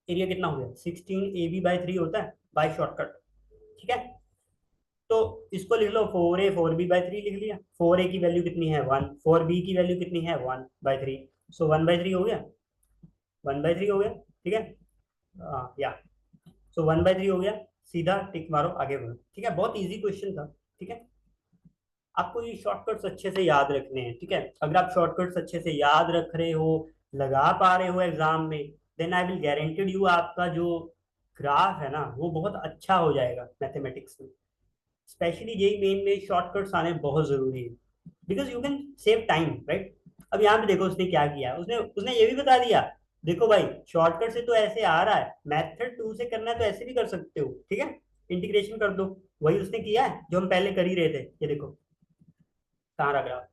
एरिया कितना हो गया, 16 AB/3 होता है बाय शॉर्टकट, ठीक है। तो इसको लिख लो, 4a 4b/3 लिख लिया। 4a की वैल्यू कितनी है, 1, 4b की वैल्यू कितनी है, 1/3, सो 1/3 हो गया, 1/3 हो गया, ठीक है। या सो 1/3 हो गया, सीधा टिक मारो, आगे बढ़ो, ठीक है। बहुत इजी क्वेश्चन था, ठीक है। आपको ये शॉर्टकट्स अच्छे से याद रखने हैं, ठीक है। अगर आप शॉर्टकट्स अच्छे से याद रख रहे हो, लगा पा रहे हो एग्जाम में, then I will guaranteed you आपका जो ग्राफ है ना वो बहुत अच्छा हो जाएगा मैथमेटिक्स में। स्पेशली जेई मेन में शॉर्टकट्स आने बहुत जरूरी है, because you can save time, right. अब यहाँ पे देखो उसने क्या किया, उसने उसने ये भी बता दिया, देखो भाई शॉर्टकट से तो ऐसे आ रहा है, मेथड 2 से करना है तो ऐसे भी कर सकते हो, ठीक है। इंटीग्रेशन कर दो, वही उसने किया है जो हम पहले कर ही रहे थे, ये देखो सारा ग्राफ।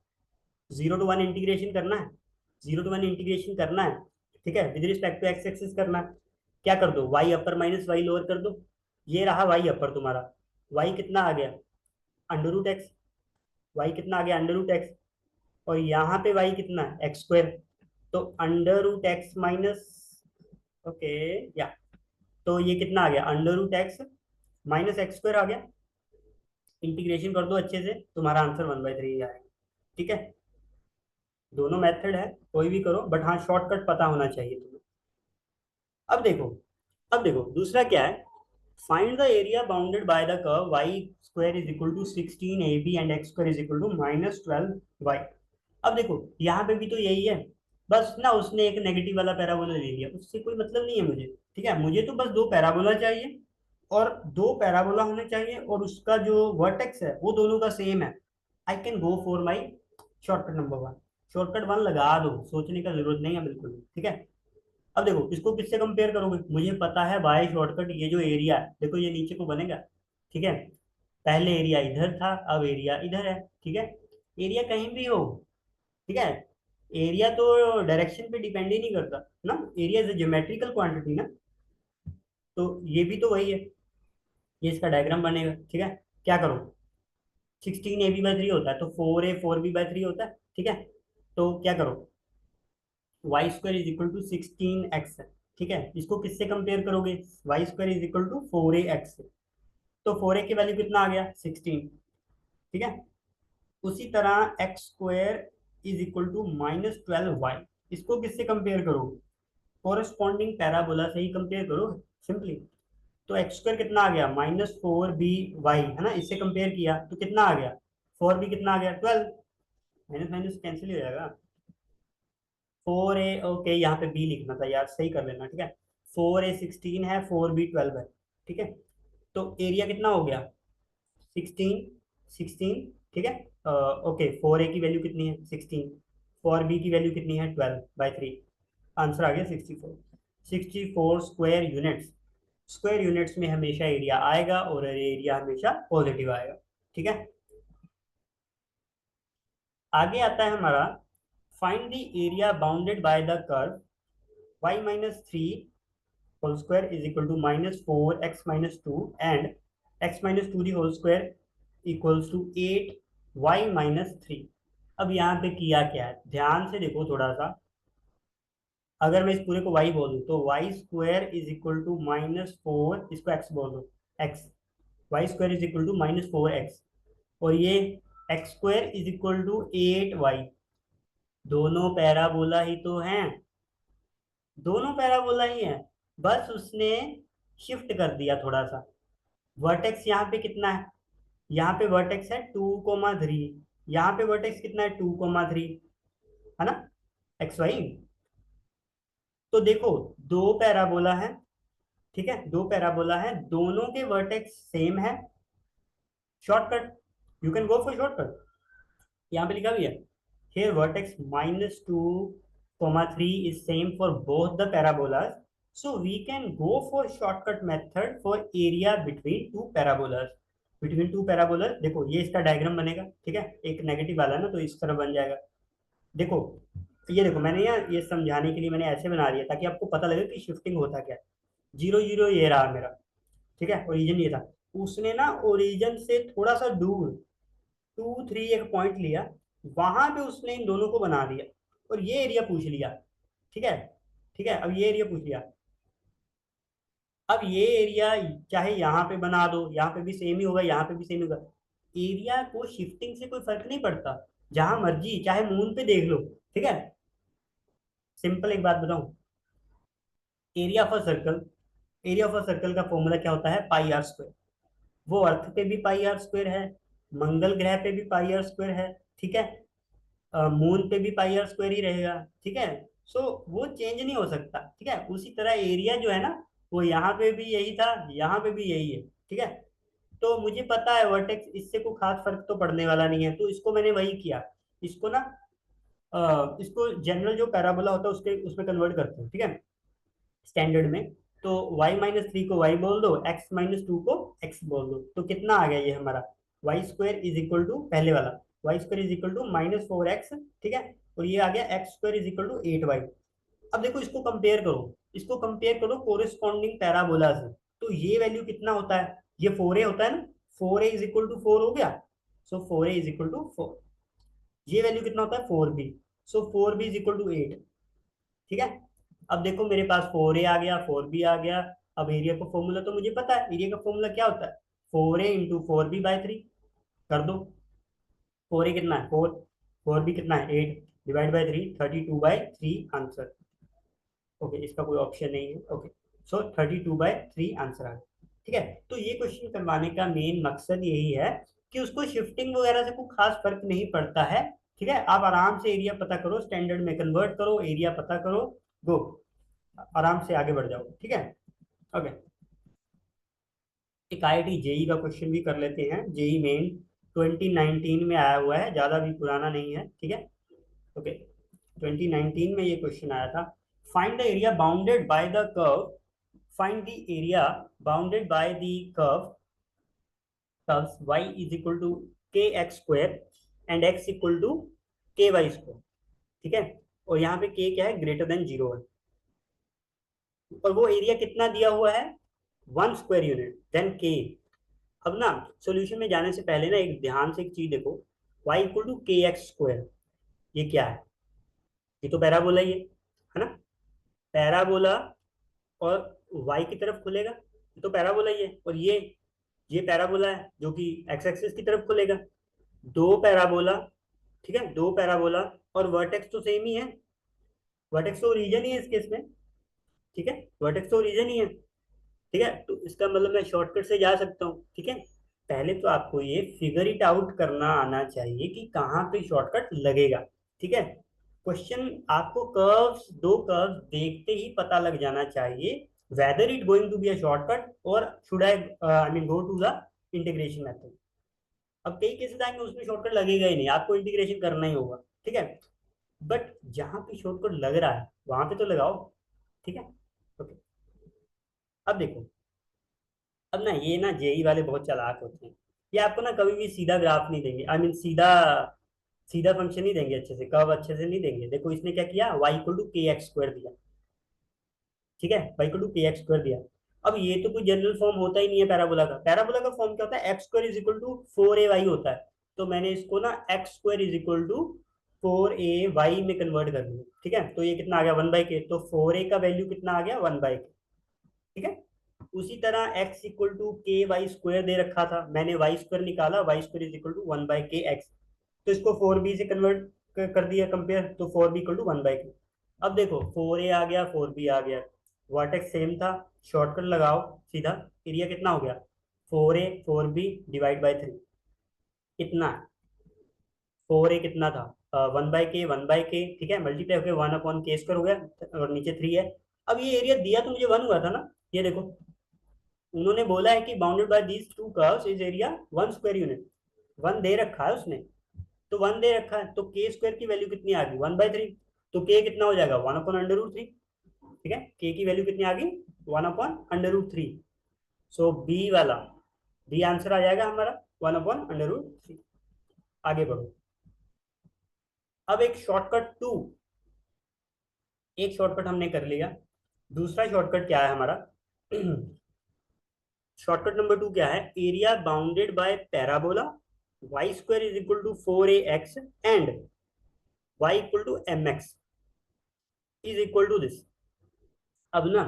0 to 1 इंटीग्रेशन करना है, 0 to 1 इंटीग्रेशन करना है, ठीक है, with respect to x axis करना है। क्या कर दो, y upper minus Y lower कर दो, ये रहा वाई अपर तुम्हारा, वाई कितना आ गया, √x, वाई कितना आ गया, √x, और यहाँ पे वाई कितना है, x², तो √x माइनस, ओके, या तो ये कितना आ गया, √x माइनस x² आ गया। इंटीग्रेशन कर दो अच्छे से, तुम्हारा आंसर 1/3 आएगा, ठीक है। दोनों मेथड है, कोई भी करो, बट हाँ शॉर्टकट पता होना चाहिए तुम्हें। अब देखो, अब देखो दूसरा क्या है, find the area bounded by the curve y square is equal to 16ab and x square is equal to -12y। अब देखो यहाँ पे भी तो यही है, बस ना उसने एक नेगेटिव वाला पैराबोला ले लिया, उससे कोई मतलब नहीं है मुझे। ठीक है, मुझे तो बस दो पैराबोला चाहिए, और दो पैराबोला होने चाहिए, और उसका जो वर्टेक्स है वो दोनों का सेम है। I can go for my shortcut number one. Shortcut one लगा दो, सोचने का जरूरत नहीं है बिल्कुल भी। ठीक है, अब देखो इसको किससे कंपेयर करोगे, मुझे पता है बाय शॉर्टकट ये जो एरिया है, देखो ये नीचे को बनेगा। ठीक है, पहले एरिया इधर था, अब एरिया इधर है। ठीक है, एरिया कहीं भी हो, ठीक है, एरिया तो डायरेक्शन पे डिपेंड ही नहीं करता ना, एरिया इज ज्योमेट्रिकल क्वांटिटी ना। तो ये भी तो वही है, ये इसका डायग्राम बनेगा। ठीक है, क्या करो, 16ab/3 होता है तो 4a/4b/3 होता है। ठीक है, तो क्या करो, y square is equal to 16x। ठीक है, इसको किससे कंपेयर करोगे, y square is equal to 4ax। तो 4a की वैल्यू कितना आ गया, 16। ठीक है, उसी तरह x square is equal to -12y, इसको किससे कंपेयर करोगे, कोरस्पॉन्डिंग पैराबोला से ही कंपेयर करो सिंपली। तो एक्स स्क्वायर कितना आ गया, -4by है ना, इससे कंपेयर किया तो कितना आ गया, 4b कितना आ गया, 12। माइनस माइनस कैंसिल हो जाएगा। 4a, ओके यहाँ पे b लिखना था यार, सही कर लेना। ठीक है, 4a 16 है, 4b 12 है। ठीक है, तो एरिया कितना हो गया, 16 16। ठीक है, ओके 4a की वैल्यू कितनी है, 16, 4b की वैल्यू कितनी है, 12/3। आंसर आ गया 64। 64 स्क्वायर यूनिट्स। स्क्वायर यूनिट्स में हमेशा एरिया आएगा, और एरिया हमेशा पॉजिटिव आएगा। ठीक है, आगे आता है हमारा, find the area bounded by the curve y-3 whole square is equal to -4x-2 and x-2 the whole square equals to 8y-3। अब यहाँ पे किया क्या है, ध्यान से देखो थोड़ा सा। अगर मैं इस पूरे को y बोल दूं तो y square is equal to -4, इसको x बोल दो, x, y square is equal to -4x, और ये x square is equal to 8y। दोनों पैराबोला ही तो हैं, दोनों पैराबोला ही हैं, बस उसने शिफ्ट कर दिया थोड़ा सा। वर्टेक्स यहाँ पे कितना है, यहाँ पे वर्टेक्स है 2,3, यहाँ पे वर्टेक्स कितना है 2,3, है ना, एक्स वाई। तो देखो दो पैराबोला है, ठीक है, दो पैराबोला है, दोनों के वर्टेक्स सेम है। Shortcut, you can go for shortcut. यहाँ पे लिखा भी है, here vertex -2,3 is same for both the parabolas, so we can go for shortcut method for area between two parabolas। between two parabolas देखो ये इसका diagram बनेगा। ठीक है, एक नेगेटिव वाला ना तो इस तरह बन जाएगा। देखो ये देखो, मैंने ये समझाने के लिए मैंने ऐसे बना दिया ताकि आपको पता लगे कि शिफ्टिंग होता क्या है। 0 0 ये रहा मेरा। ठीक है, ओरिजिन ये था, उसने ना ओरिजिन से थोड़ा सा दूर 2 3 एक पॉइंट लिया, वहां पे उसने इन दोनों को बना दिया, और ये एरिया पूछ लिया। ठीक है, ठीक है, अब ये एरिया पूछ लिया। अब ये एरिया चाहे यहाँ पे बना दो, यहाँ पे भी सेम ही होगा, यहाँ पे भी सेम होगा। एरिया को शिफ्टिंग से कोई फर्क नहीं पड़ता, जहां मर्जी चाहे मून पे देख लो। ठीक है, सिंपल एक बात बताऊं, area of a circle, area of a circle का फॉर्मूला क्या होता है, πr²। वो अर्थ पे भी πr² है, मंगल ग्रह पे भी πr² है। ठीक है, मून पे भी πr² ही रहेगा। ठीक है, सो वो चेंज नहीं हो सकता। ठीक है, उसी तरह एरिया जो है ना, वो यहाँ पे भी यही था, यहाँ पे भी यही है। ठीक है, तो मुझे पता है वर्टेक्स, इससे कोई खास फर्क तो पड़ने वाला नहीं है, तो इसको मैंने वही किया, इसको ना इसको जनरल जो पैराबोला होता है उसके उसमें कन्वर्ट करते हैं। ठीक है, स्टैंडर्ड में, तो y-3 को y बोल दो, x-2 को x बोल दो, तो कितना आ गया ये हमारा, y square is equal to पहले वाला, y square is equal to -4x। ठीक है, और ये आ गया x square is equal to 8y। अब देखो इसको कंपेयर करो, इसको कंपेयर करो कोरिस्पॉन्डिंग पैराबोला से, तो ये वैल्यू कितना होता है, ये 4a होता है ना, 4a इज इक्वल टू 4 हो गया, सो 4a इज इक्वल टू 4। ये वैल्यू कितना होता है 4b, so 4b is equal to 8। ठीक है, अब देखो मेरे पास 4a आ गया, 4b आ गया। अब एरिया का फॉर्मूला तो मुझे पता है, एरिया का फॉर्मूला क्या होता है, 4a × 4b/3 कर दो। 4a कितना है 4, 4b कितना है 8, डिवाइड बाई 3, 32/3 आंसर। ओके, इसका कोई ऑप्शन नहीं है। ओके, सो 32/3 आंसर आ गया। ठीक है। तो ये क्वेश्चन करवाने का मेन मकसद यही है कि उसको शिफ्टिंग वगैरह से कोई खास फर्क नहीं पड़ता है। ठीक है, आप आराम से एरिया पता करो, स्टैंडर्ड में कन्वर्ट करो, एरिया पता करो, गो, आराम से आगे बढ़ जाओ। ठीक है। ओके, एक आईआईटी जेई का क्वेश्चन भी कर लेते हैं, जेई मेन 2019 में आया हुआ है, ज्यादा भी पुराना नहीं है। ठीक है। ओके, 2019 में ये क्वेश्चन आया था। Find the area bounded by the curve, find the area bounded by the curve curves y is equal to K X square and x equal to के वाई स्क्वायर। ठीक है, और यहाँ पे k क्या है, ग्रेटर देन जीरो है, और वो एरिया कितना दिया हुआ है, 1 स्क्वायर यूनिट, देन k। अब ना सॉल्यूशन में जाने से पहले ना एक ध्यान से एक चीज देखो, y equal to K X square, ये क्या है, ये तो पैराबोला ही है ना, पैराबोला, और y की तरफ खुलेगा, ये तो पैराबोला ही है, और ये पैराबोला है जो कि एक्स एक्सिस की तरफ खुलेगा, दो पैराबोला। ठीक है, दो पैराबोला, और वर्टेक्स तो सेम ही है, वर्टेक्स तो रीजन ही है इस केस में। ठीक है, वर्टेक्स तो रीजन ही है। ठीक है, तो इसका मतलब मैं शॉर्टकट से जा सकता हूँ। ठीक है, पहले तो आपको ये फिगर इट आउट करना आना चाहिए कि कहाँ पे शॉर्टकट लगेगा। ठीक है, क्वेश्चन आपको कर्व्स, दो कर्व्स देखते ही पता लग जाना चाहिए whether it going to be a shortcut और should I mean go to the integration method. अब कई केसेस आएंगे उसमें शॉर्टकट लगेगा ही नहीं, आपको इंटीग्रेशन करना ही होगा। ठीक है, बट जहां पे शॉर्टकट लग रहा है वहां पे तो लगाओ। ठीक है। ओके, अब देखो, अब ना ये ना जेई वाले बहुत चालाक होते हैं, ये आपको ना कभी भी सीधा ग्राफ नहीं देंगे, आई मीन सीधा सीधा फंक्शन नहीं देंगे, अच्छे से कर्व अच्छे से नहीं देंगे। देखो इसने क्या किया, Y equal to K X square दिया। ठीक है, Y equal to K X square दिया। अब ये तो कोई जनरल फॉर्म होता ही नहीं है पैराबोला का, पैराबोला का फॉर्म क्या होता है, x square is equal to 4 a y होता है। तो मैंने इसको ना x square is equal to 4 a y में कन्वर्ट कर दिया। ठीक है, तो ये कितना आ गया, 1/k, तो 4a का वैल्यू कितना आ गया, 1/k। ठीक है, उसी तरह x इक्वल टू के वाई स्क्वायर दे रखा था, मैंने वाई स्क्वायर निकाला, y square is equal to 1/k x, तो इसको 4b से कन्वर्ट कर दिया कंपेयर, तो 4b इक्वल टू 1/k। अब देखो 4a आ गया, 4b आ गया, वर्टेक्स सेम था, शॉर्टकट लगाओ सीधा, एरिया कितना हो गया, 4a 4b डिवाइड बाई 3, कितना, 4a कितना था, 1/k 1/k। ठीक है, मल्टीप्लाई होकर 1/k² हो गया, और नीचे 3 है। अब ये एरिया दिया तो मुझे 1 हुआ था ना, ये देखो उन्होंने बोला है कि bounded by these two curves is area 1 square unit, 1 दे रखा है उसने, तो 1 दे रखा है, तो के स्क्वायर की वैल्यू कितनी आ गई, 1/3, तो के कितना हो जाएगा, 1/√3। ठीक है, के की वैल्यू कितनी आ गई, 1/√3। सो बी वाला, बी आंसर आ जाएगा हमारा 1/√3। आगे बढ़ो, अब एक शॉर्टकट टू, एक शॉर्टकट हमने कर लिया, दूसरा शॉर्टकट क्या है हमारा, शॉर्टकट नंबर 2 क्या है, area bounded by parabola, y square is equal to 4 a x and y equal to M x is equal to this. अब ना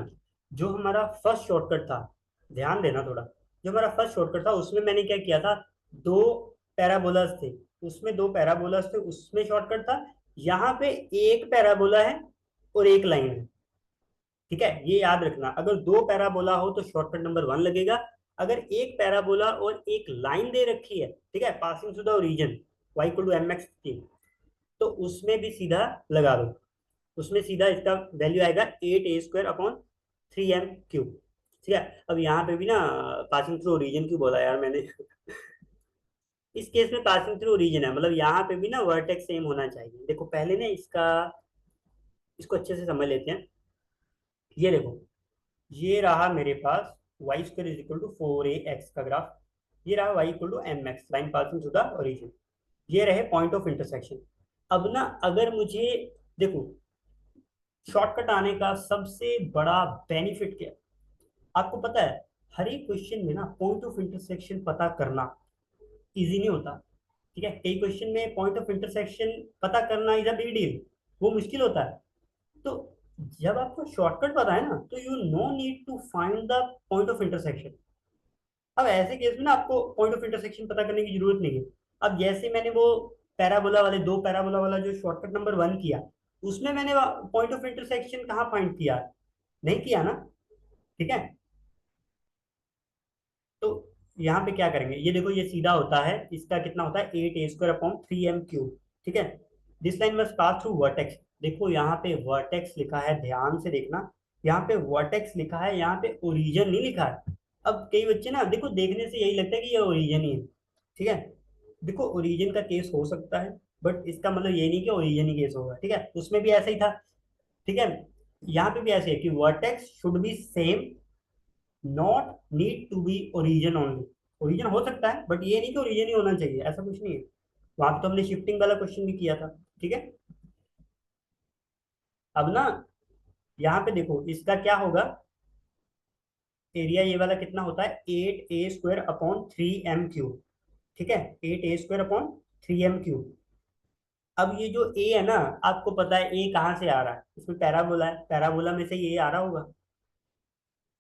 जो हमारा फर्स्ट शॉर्टकट था, ध्यान देना थोड़ा, जो हमारा फर्स्ट शॉर्टकट था उसमें मैंने क्या किया था, दो पैराबोलास थे, उसमें दो पैराबोलास थे, उसमें शॉर्टकट था। यहाँ पे एक पैराबोला है और एक लाइन है। ठीक है, ये याद रखना, अगर दो पैराबोला हो तो शॉर्टकट नंबर 1 लगेगा, अगर एक पैराबोला और एक लाइन दे रखी है, ठीक है, passing through the region y equal to mx की, तो उसमें भी सीधा लगा दो, उसमें सीधा इसका वैल्यू आएगा 8a² अपॉन 3m³ ठीक है, अब यहाँ पे भी ना पासिंग थ्रू रीजन क्यों बोला यार मैंने, इस केस में पासिंग थ्रू रीजन है, मतलब यहाँ पे भी ना वर्टेक्स सेम होना चाहिए। देखो पहले ना इसको अच्छे से समझ लेते हैं, ये देखो, ये रहा मेरे पास Y square is equal to 4 a x का ग्राफ, ये रहा Y equal to M X, line passing through the origin, ये रहे पॉइंट ऑफ इंटरसेक्शन। अब ना अगर मुझे, देखो शॉर्टकट आने का सबसे बड़ा बेनिफिट क्या है, आपको पता है, हर एक क्वेश्चन में ना पॉइंट ऑफ इंटरसेक्शन पता करना इजी नहीं होता। ठीक है, कई क्वेश्चन में पॉइंट ऑफ इंटरसेक्शन पता करना इज अ बिग डील, वो मुश्किल होता है। तो जब आपको शॉर्टकट पता है ना, तो you know need to find the point of intersection. अब ऐसे केस में ना आपको पॉइंट ऑफ इंटरसेक्शन पता करने की जरूरत नहीं है। अब जैसे मैंने वो पैराबोला वाले, दो पैराबोला वाला जो शॉर्टकट नंबर 1 किया, उसमें मैंने पॉइंट ऑफ इंटरसेक्शन कहाँ फाइंड किया, नहीं किया ना। ठीक है, तो यहाँ पे क्या करेंगे, ये देखो ये सीधा होता है, इसका कितना होता है 8a² अपॉन 3m क्यूब। ठीक है, this line must pass through vertex. देखो यहाँ पे वर्टेक्स लिखा है, ध्यान से देखना, यहाँ पे वर्टेक्स लिखा है, यहाँ पे ओरिजिन नहीं लिखा है। अब कई बच्चे ना देखो देखने से यही लगता है कि ये ओरिजिन ही है। ठीक है, देखो ओरिजिन का केस हो सकता है, बट इसका मतलब ये नहीं कि ओरिजिन ही केस होगा। ठीक है, उसमें भी ऐसा ही था। ठीक है, यहाँ पे भी ऐसे है कि vertex should be same, not need to be origin only. Origin हो सकता है बट ये नहीं कि ओरिजिन ही होना चाहिए, ऐसा कुछ नहीं है। वहां पे तो हमने शिफ्टिंग वाला क्वेश्चन भी किया था। ठीक है, अब ना यहाँ पे देखो इसका क्या होगा, एरिया ये वाला कितना होता है 8a² अपॉन 3m क्यूब। ठीक है, 8a² अपॉन 3m क्यूब। अब ये जो ए है ना, आपको पता है ए कहाँ से आ रहा है, इसमें पैराबोला है, पैराबोला में से ये आ रहा होगा।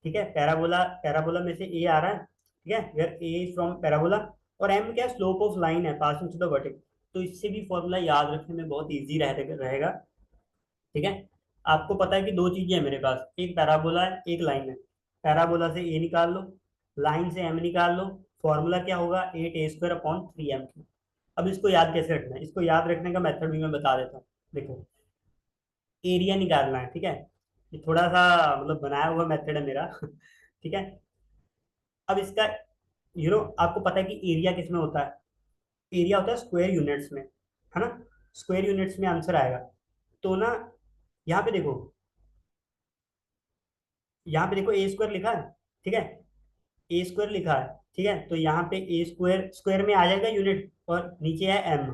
ठीक है, पैराबोला पैराबोला में से ए आ रहा है। ठीक है, where a is from parabola, और एम क्या स्लोप ऑफ लाइन है पासिंग टू द वर्टेक्स। तो इससे भी फॉर्मूला याद रखने में बहुत इजी रहेगा। ठीक है, आपको पता है कि दो चीजें हैं मेरे पास, एक पैराबोला है एक लाइन है। पैराबोला से ए निकाल लो, लाइन से एम निकाल लो, फॉर्मूला क्या होगा 8a² अपॉन 3m। अब इसको याद कैसे रखना है, इसको याद रखने का मेथड भी मैं बता देता हूँ। देखो एरिया निकालना है। ठीक है, ये थोड़ा सा मतलब बनाया हुआ मेथड है मेरा। ठीक है, अब इसका आपको पता है कि एरिया किस में होता है, एरिया होता है स्क्वायर यूनिट्स में, है ना। स्क्वायर यूनिट्स में आंसर आएगा। तो ना यहाँ पे देखो, यहाँ पे देखो a² लिखा है। ठीक है, a² लिखा है। ठीक है, तो यहाँ पे a² स्क्वायर में आ जाएगा यूनिट, और नीचे है m।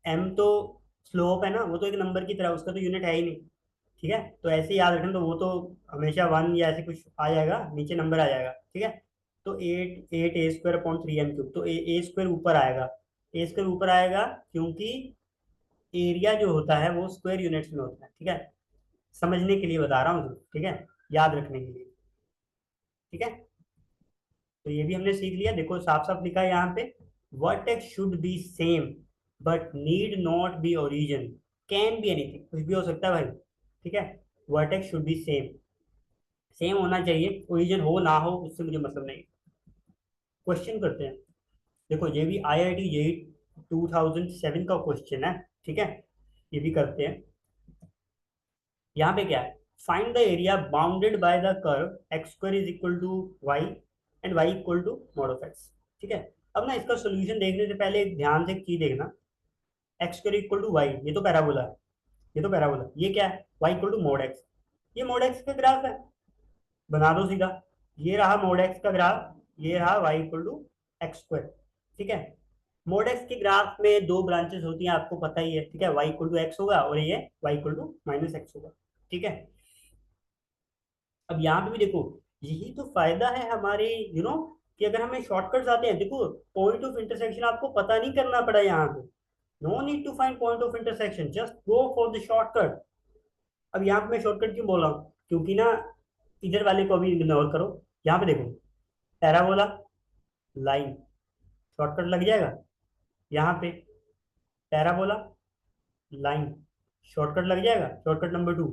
m तो स्लोप है ना, वो तो एक नंबर की तरह, उसका तो यूनिट है ही नहीं। ठीक है, तो ऐसे ही याद रखना, तो वो तो हमेशा 1 या ऐसे कुछ आ जाएगा, नीचे नंबर आ जाएगा। ठीक है, तो 8a² अपॉन 3m क्यूब, तो a² ऊपर आएगा, a² ऊपर आएगा, क्योंकि एरिया जो होता है वो स्क्वायर यूनिट्स में होता है। ठीक है, समझने के लिए बता रहा हूँ। ठीक है, याद रखने के लिए। ठीक है, तो ये भी हमने सीख लिया। देखो साफ साफ लिखा है यहाँ पे, vertex should be same but need not be origin, can be anything, कुछ भी हो सकता है भाई। ठीक है, vertex should be same, same होना चाहिए, ओरिजिन हो ना हो उससे मुझे मतलब नहीं। क्वेश्चन करते हैं। देखो ये भी IIT जेई 2007 का क्वेश्चन है। ठीक है, ये भी करते हैं। यहाँ पे क्या है, find the area bounded by the curve x² is equal to y and y equal to mod of x। ठीक है, अब ना इसका सोल्यूशन देखने से पहले ध्यान से एक चीज देखना, x² इक्वल टू वाई, ये तो पैराबोला है, ये तो पैराबोला, ये क्या है y equal to mod x। ये मॉड x का ग्राफ है, बना दो सीधा, ये रहा मॉड x का ग्राफ, ये रहा y इक्वल टू x²। ठीक है, मॉड x के ग्राफ में दो ब्रांचेस होती हैं, आपको पता ही है। ठीक है, y इक्वल टू x होगा और ये y इक्वल टू -x होगा। ठीक है, अब यहाँ पे भी देखो, यही तो फायदा है हमारे कि अगर हमें शॉर्टकट्स आते हैं, देखो पॉइंट ऑफ इंटरसेक्शन आपको पता नहीं करना पड़ा यहाँ पे, no need to find point of intersection, just go for the shortcut. अब यहाँ पे मैं शॉर्टकट क्यों बोल रहा हूँ, क्योंकि ना इधर वाले को भी इग्नोर करो। यहाँ पे देखो पैराबोला, लाइन, शॉर्टकट लग जाएगा। यहाँ पे पैराबोला, लाइन, शॉर्टकट लग जाएगा, शॉर्टकट नंबर 2।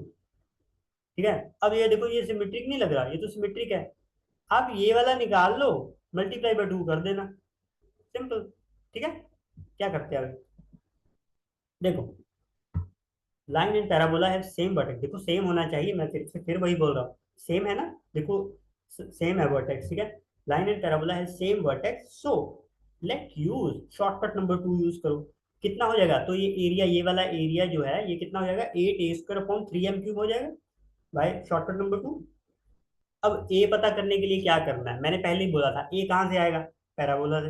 ठीक है, अब ये देखो ये सिमेट्रिक नहीं लग रहा, ये तो सिमेट्रिक है। आप ये वाला निकाल लो, ×2 कर देना, सिंपल। ठीक है, क्या करते हैं अभी, देखो लाइन एंड पैराबोला है सेम वर्टेक्स, देखो सेम होना चाहिए, मैं फिर वही बोल रहा हूँ, सेम है ना। देखो सेम है वर्टेक्स। ठीक है, लाइन एंड पैराबोला है same vertex, so let use shortcut number 2 use करो। कितना हो जाएगा, तो ये एरिया, ये वाला एरिया जो है ये कितना हो जाएगा 8a² अपॉन 3m क्यूब हो जाएगा भाई, शॉर्टकट नंबर 2। अब ए पता करने के लिए क्या करना है, मैंने पहले ही बोला था, ए कहाँ से आएगा, पैराबोला से।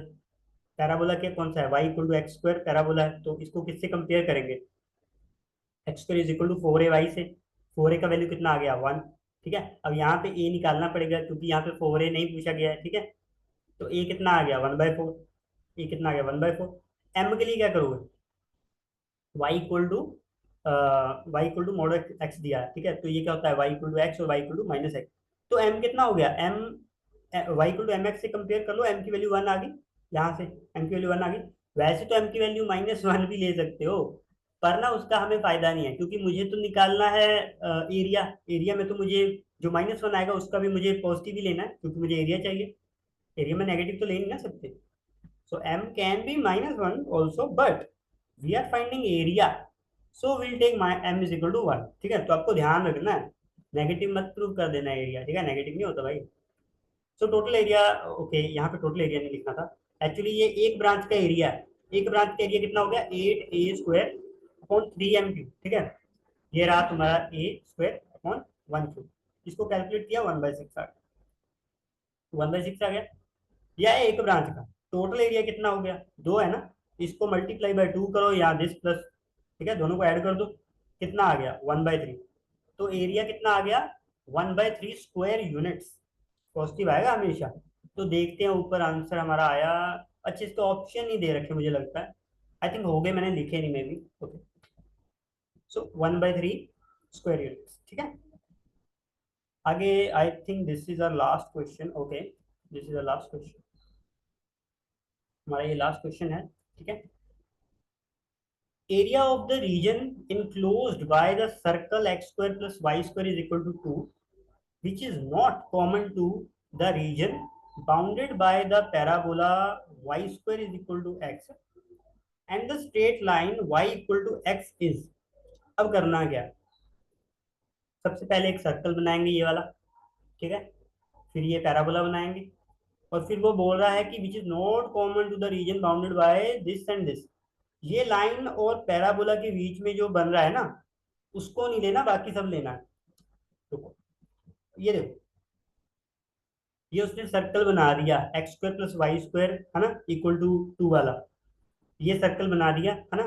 पैराबोला के कौन सा है, y equal to x² parabola है, तो इसको किससे कंपेयर करेंगे, x² is equal to 4a y से। 4a का वैल्यू कितना आ गया 1। ठीक है, अब यहाँ पे a निकालना पड़ेगा, क्योंकि यहाँ पे 4a नहीं पूछा गया है। ठीक है, तो a कितना आ गया 1/4, a कितना आ गया 1/4। m के लिए क्या करोगे, y equal to mod x दिया है। ठीक है, तो ये क्या होता है y इक्वल टू x और y इक्वल टू -x। तो m कितना हो गया, m y equal to mx से कंपेयर कर लो, m की वैल्यू 1 आ गई, यहाँ से m की वैल्यू 1 आ गई। वैसे तो m की वैल्यू -1 भी ले सकते हो, पर ना उसका हमें फायदा नहीं है, क्योंकि मुझे तो निकालना है एरिया, एरिया में तो मुझे जो -1 आएगा उसका भी मुझे पॉजिटिव ही लेना है, क्योंकि मुझे एरिया चाहिए। एरिया में नेगेटिव तो ले नहीं ना सकते, so m can be -1 also, but we are finding area, so will take m is equal to 1। ठीक है, तो आपको ध्यान रखना है, नेगेटिव मत प्रूव कर देना एरिया, ठीक है, नेगेटिव नहीं होता भाई। सो टोटल एरिया, ओके, यहाँ पे टोटल एरिया नहीं लिखना था, एक्चुअली ये एक ब्रांच का एरिया है। एक ब्रांच का एरिया कितना हो गया, 8a² अपॉन 3m3। ठीक है, ये रहा तुम्हारा a² अपॉन 1 क्यूब, इसको कैलकुलेट किया 1/6 आ गया, 1/6 आ गया। यह है एक ब्रांच का। टोटल एरिया कितना हो गया, दो है ना, इसको मल्टीप्लाई बाय 2 करो, या दिस प्लस, ठीक है, दोनों को ऐड कर दो, कितना आ गया 1/3। तो एरिया कितना आ गया 1/3 स्क्वायर यूनिट्स, पॉजिटिव आएगा हमेशा। तो देखते हैं ऊपर आंसर हमारा आया। अच्छा, इसके ऑप्शन नहीं दे रखे मुझे लगता है, आई थिंक हो गए, मैंने लिखे नहीं मे भी। Okay, so 1/3 square units. ठीक है, आगे I think this is our last question. Okay, this is our last question, हमारा ये लास्ट क्वेश्चन है। ठीक है, area of the region enclosed by the circle x square plus y square is equal to 2, which is not common to the region bounded by the parabola y square is equal to x and the straight line y equal to x is। अब करना क्या, सबसे पहले एक circle बनाएंगे ये वाला, ठीक है, फिर ये पैराबोला बनाएंगे, और फिर वो बोल रहा है कि which is not common to the region bounded by this and this. ये लाइन और पैराबोला के बीच में जो बन रहा है ना, उसको नहीं लेना, बाकी सब लेना है। देखो, ये देखो, ये उसने सर्कल बना दिया x² प्लस y² है ना, इक्वल टू 2 वाला, ये सर्कल बना दिया है ना,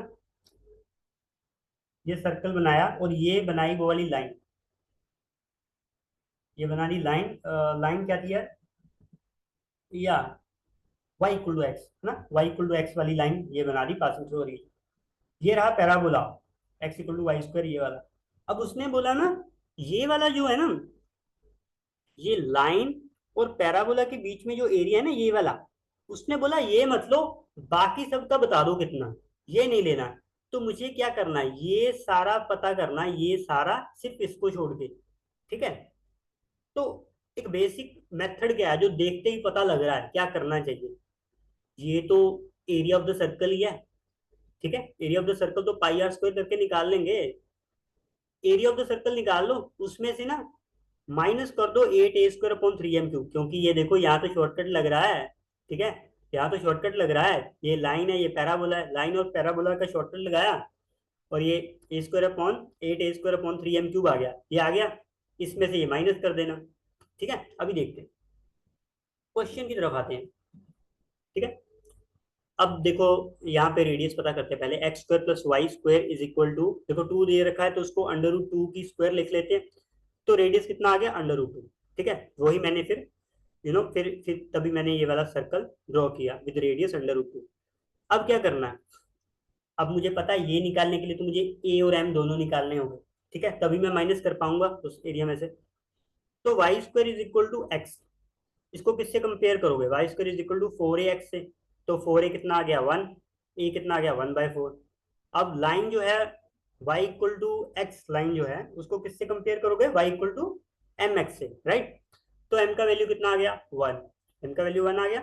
ये सर्कल बनाया, और ये बनाई वो वाली लाइन, ये बना दी लाइन। लाइन क्या थी यार, या y इक्वल टू एक्स है ना, y इक्वल टू एक्स वाली लाइन ये बना दी पासिंग थ्रू रही। ये रहा parabola x equal to y², ये वाला। अब उसने बोला ना, ये वाला जो है ना, ये लाइन और पैराबोला के बीच में जो एरिया है ना, ये वाला, उसने बोला ये मत लो, बाकी सबका बता दो कितना, ये नहीं लेना। तो मुझे क्या करना है, ये सारा पता करना है, ये सारा सिर्फ इसको छोड़ के। ठीक है, तो एक बेसिक मेथड क्या है जो देखते ही पता लग रहा है क्या करना चाहिए, ये तो एरिया ऑफ द सर्कल ही है। ठीक है, एरिया ऑफ द सर्कल तो πr² करके निकाल लेंगे, एरिया ऑफ द सर्कल निकाल लो, उसमें से ना माइनस कर दो 8a² अपॉन 3m3, क्योंकि ये देखो यहाँ तो शॉर्टकट लग रहा है। ठीक है, यहाँ तो शॉर्टकट लग रहा है, ये लाइन है, ये पैराबोला है, लाइन और पैराबोला का शॉर्टकट लगाया, और ये a² upon 8a² upon 3m³ आ गया, ये आ गया, इसमें से ये माइनस कर देना। ठीक है, अभी देखते हैं, क्वेश्चन की तरफ आते हैं। ठीक है, अब देखो, यहाँ पे रेडियस पता करते हैं पहले, x² plus y² is equal to, देखो 2 दे रखा है तो उसको √2 की स्क्वायर लिख लेते हैं, तो रेडियस कितना आ गया √2। ठीक है, वही मैंने फिर फिर तभी मैंने ये वाला सर्कल ड्रॉ किया विद रेडियस √2। अब क्या करना है, अब मुझे पता है ये निकालने के लिए तो मुझे a और m दोनों निकालने होंगे। ठीक है, तभी मैं माइनस कर पाऊंगा उस एरिया में से। तो y² is equal to x, इसको किससे कंपेयर करोगे, y² is equal to 4ax से, तो 4a कितना आ गया 1, a कितना आ गया 1/4। अब लाइन जो है y equal to x, line जो है उसको किससे कंपेयर करोगे, y इक्वल टू mx से, राइट। तो m का वैल्यू कितना आ गया 1, m का वैल्यू 1 आ गया।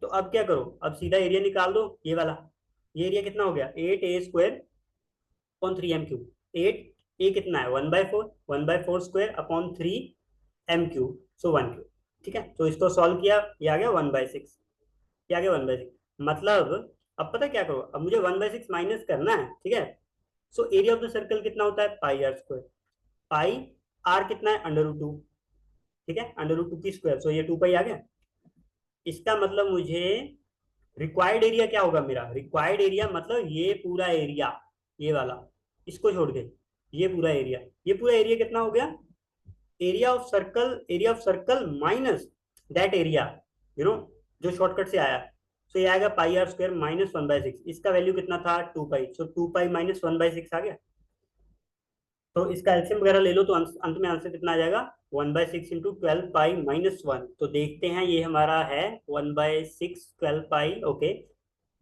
तो अब क्या करो, अब सीधा एरिया निकाल दो, ये वाला, ये एरिया कितना हो गया 8a² अपॉन 3m³। 8 a कितना है 1/4, 1/4 स्क्वायर अपॉन 3m³, सो 1 क्यूब। ठीक है, तो इसको सॉल्व किया, ये आ गया 1/6, ये आ गया 1/6। मतलब अब पता क्या करो, अब मुझे 1/6 माइनस करना है। ठीक है, so area of the circle कितना होता है πr², पाई आर कितना है √2। ठीक है, √2 की स्क्वायर, सो ये 2 पाई आ गया। इसका मतलब मुझे रिक्वायर्ड एरिया क्या होगा, मेरा रिक्वायर्ड एरिया मतलब ये पूरा एरिया, ये वाला, इसको छोड़ के ये पूरा एरिया, ये पूरा एरिया कितना हो गया, area of circle minus that area, you know, जो शॉर्टकट से आया। सो ये आएगा πr² -1/6, इसका वैल्यू कितना था 2 पाई, सो 2 पाई माइनस 1/6 आ गया। तो इसका एलसीएम वगैरह ले लो तो अंत में आंसर कितना आ जाएगा 1/6 इंटू 12 पाई -1। तो देखते हैं, ये हमारा है 1/6 12 पाई, ओके,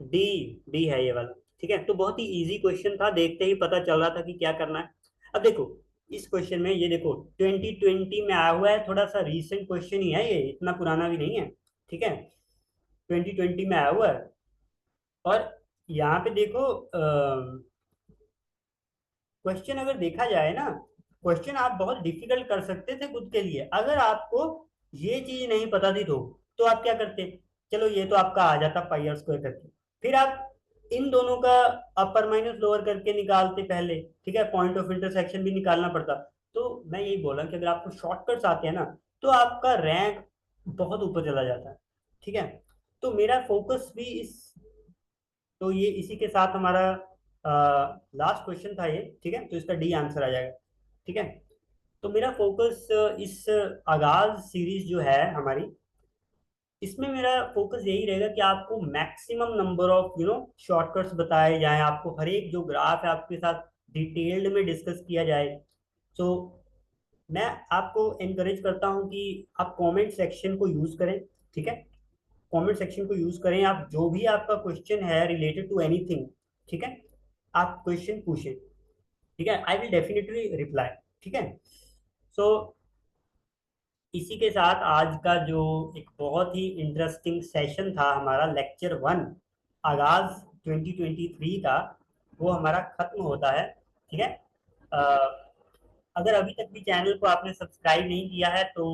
डी, डी है ये वाला। ठीक है, तो बहुत ही इजी क्वेश्चन था, देखते ही पता चल रहा था कि क्या करना है। अब देखो, इस क्वेश्चन में ये देखो 2020 में आया हुआ है, थोड़ा सा रीसेंट क्वेश्चन ही है, ये इतना पुराना भी नहीं है। ठीक है, 2020 में आया हुआ है। और यहाँ पे देखो क्वेश्चन अगर देखा जाए ना, क्वेश्चन आप बहुत डिफिकल्ट कर सकते थे खुद के लिए, अगर आपको ये चीज नहीं पता थी तो आप क्या करते? चलो ये तो आपका आ जाता पाई आर स्क्वायर करके, फिर आप इन दोनों का अपर माइनस लोअर करके निकालते पहले, ठीक है, पॉइंट ऑफ इंटरसेक्शन भी निकालना पड़ता। तो मैं यही बोला कि अगर आपको शॉर्टकट्स आते हैं ना, तो आपका रैंक बहुत ऊपर चला जाता है, ठीक है। तो मेरा फोकस भी इस, तो ये इसी के साथ हमारा लास्ट क्वेश्चन था ये, ठीक है, तो इसका डी आंसर आ जाएगा, ठीक है। तो मेरा फोकस इस आगाज सीरीज जो है हमारी, इसमें मेरा फोकस यही रहेगा कि आपको मैक्सिमम नंबर ऑफ शॉर्टकट्स बताए जाएं, आपको हर एक जो ग्राफ है आपके साथ डिटेल्ड में डिस्कस किया जाए। तो मैं आपको एनकरेज करता हूं कि आप कमेंट सेक्शन को यूज करें, ठीक है, कमेंट सेक्शन को यूज करें, आप जो भी आपका क्वेश्चन है रिलेटेड टू एनीथिंग, ठीक है, आप क्वेश्चन पूछें, ठीक है, आई विल डेफिनेटली रिप्लाई, ठीक है। सो इसी के साथ आज का जो एक बहुत ही इंटरेस्टिंग सेशन था हमारा लेक्चर 1 आगाज 2023 का, वो हमारा खत्म होता है, ठीक है। अ, अगर अभी तक भी चैनल को आपने सब्सक्राइब नहीं किया है तो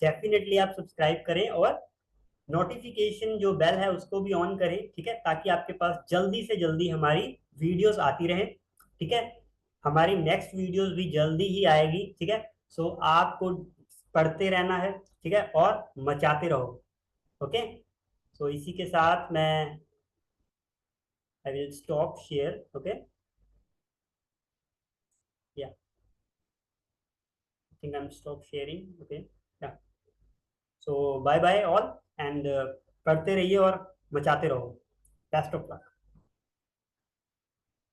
डेफिनेटली आप सब्सक्राइब करें, और नोटिफिकेशन जो बेल है उसको भी ऑन करें, ठीक है, ताकि आपके पास जल्दी से जल्दी हमारी वीडियोस आती रहे, ठीक है। हमारी नेक्स्ट वीडियोस भी जल्दी ही आएगी, ठीक है। सो आपको पढ़ते रहना है, ठीक है, और मचाते रहो, ओके। सो इसी के साथ मैं I will stop share, okay, yeah I think I am stop sharing, okay, yeah. So bye bye all, and पढ़ते रहिए और मचाते रहो। Best of luck.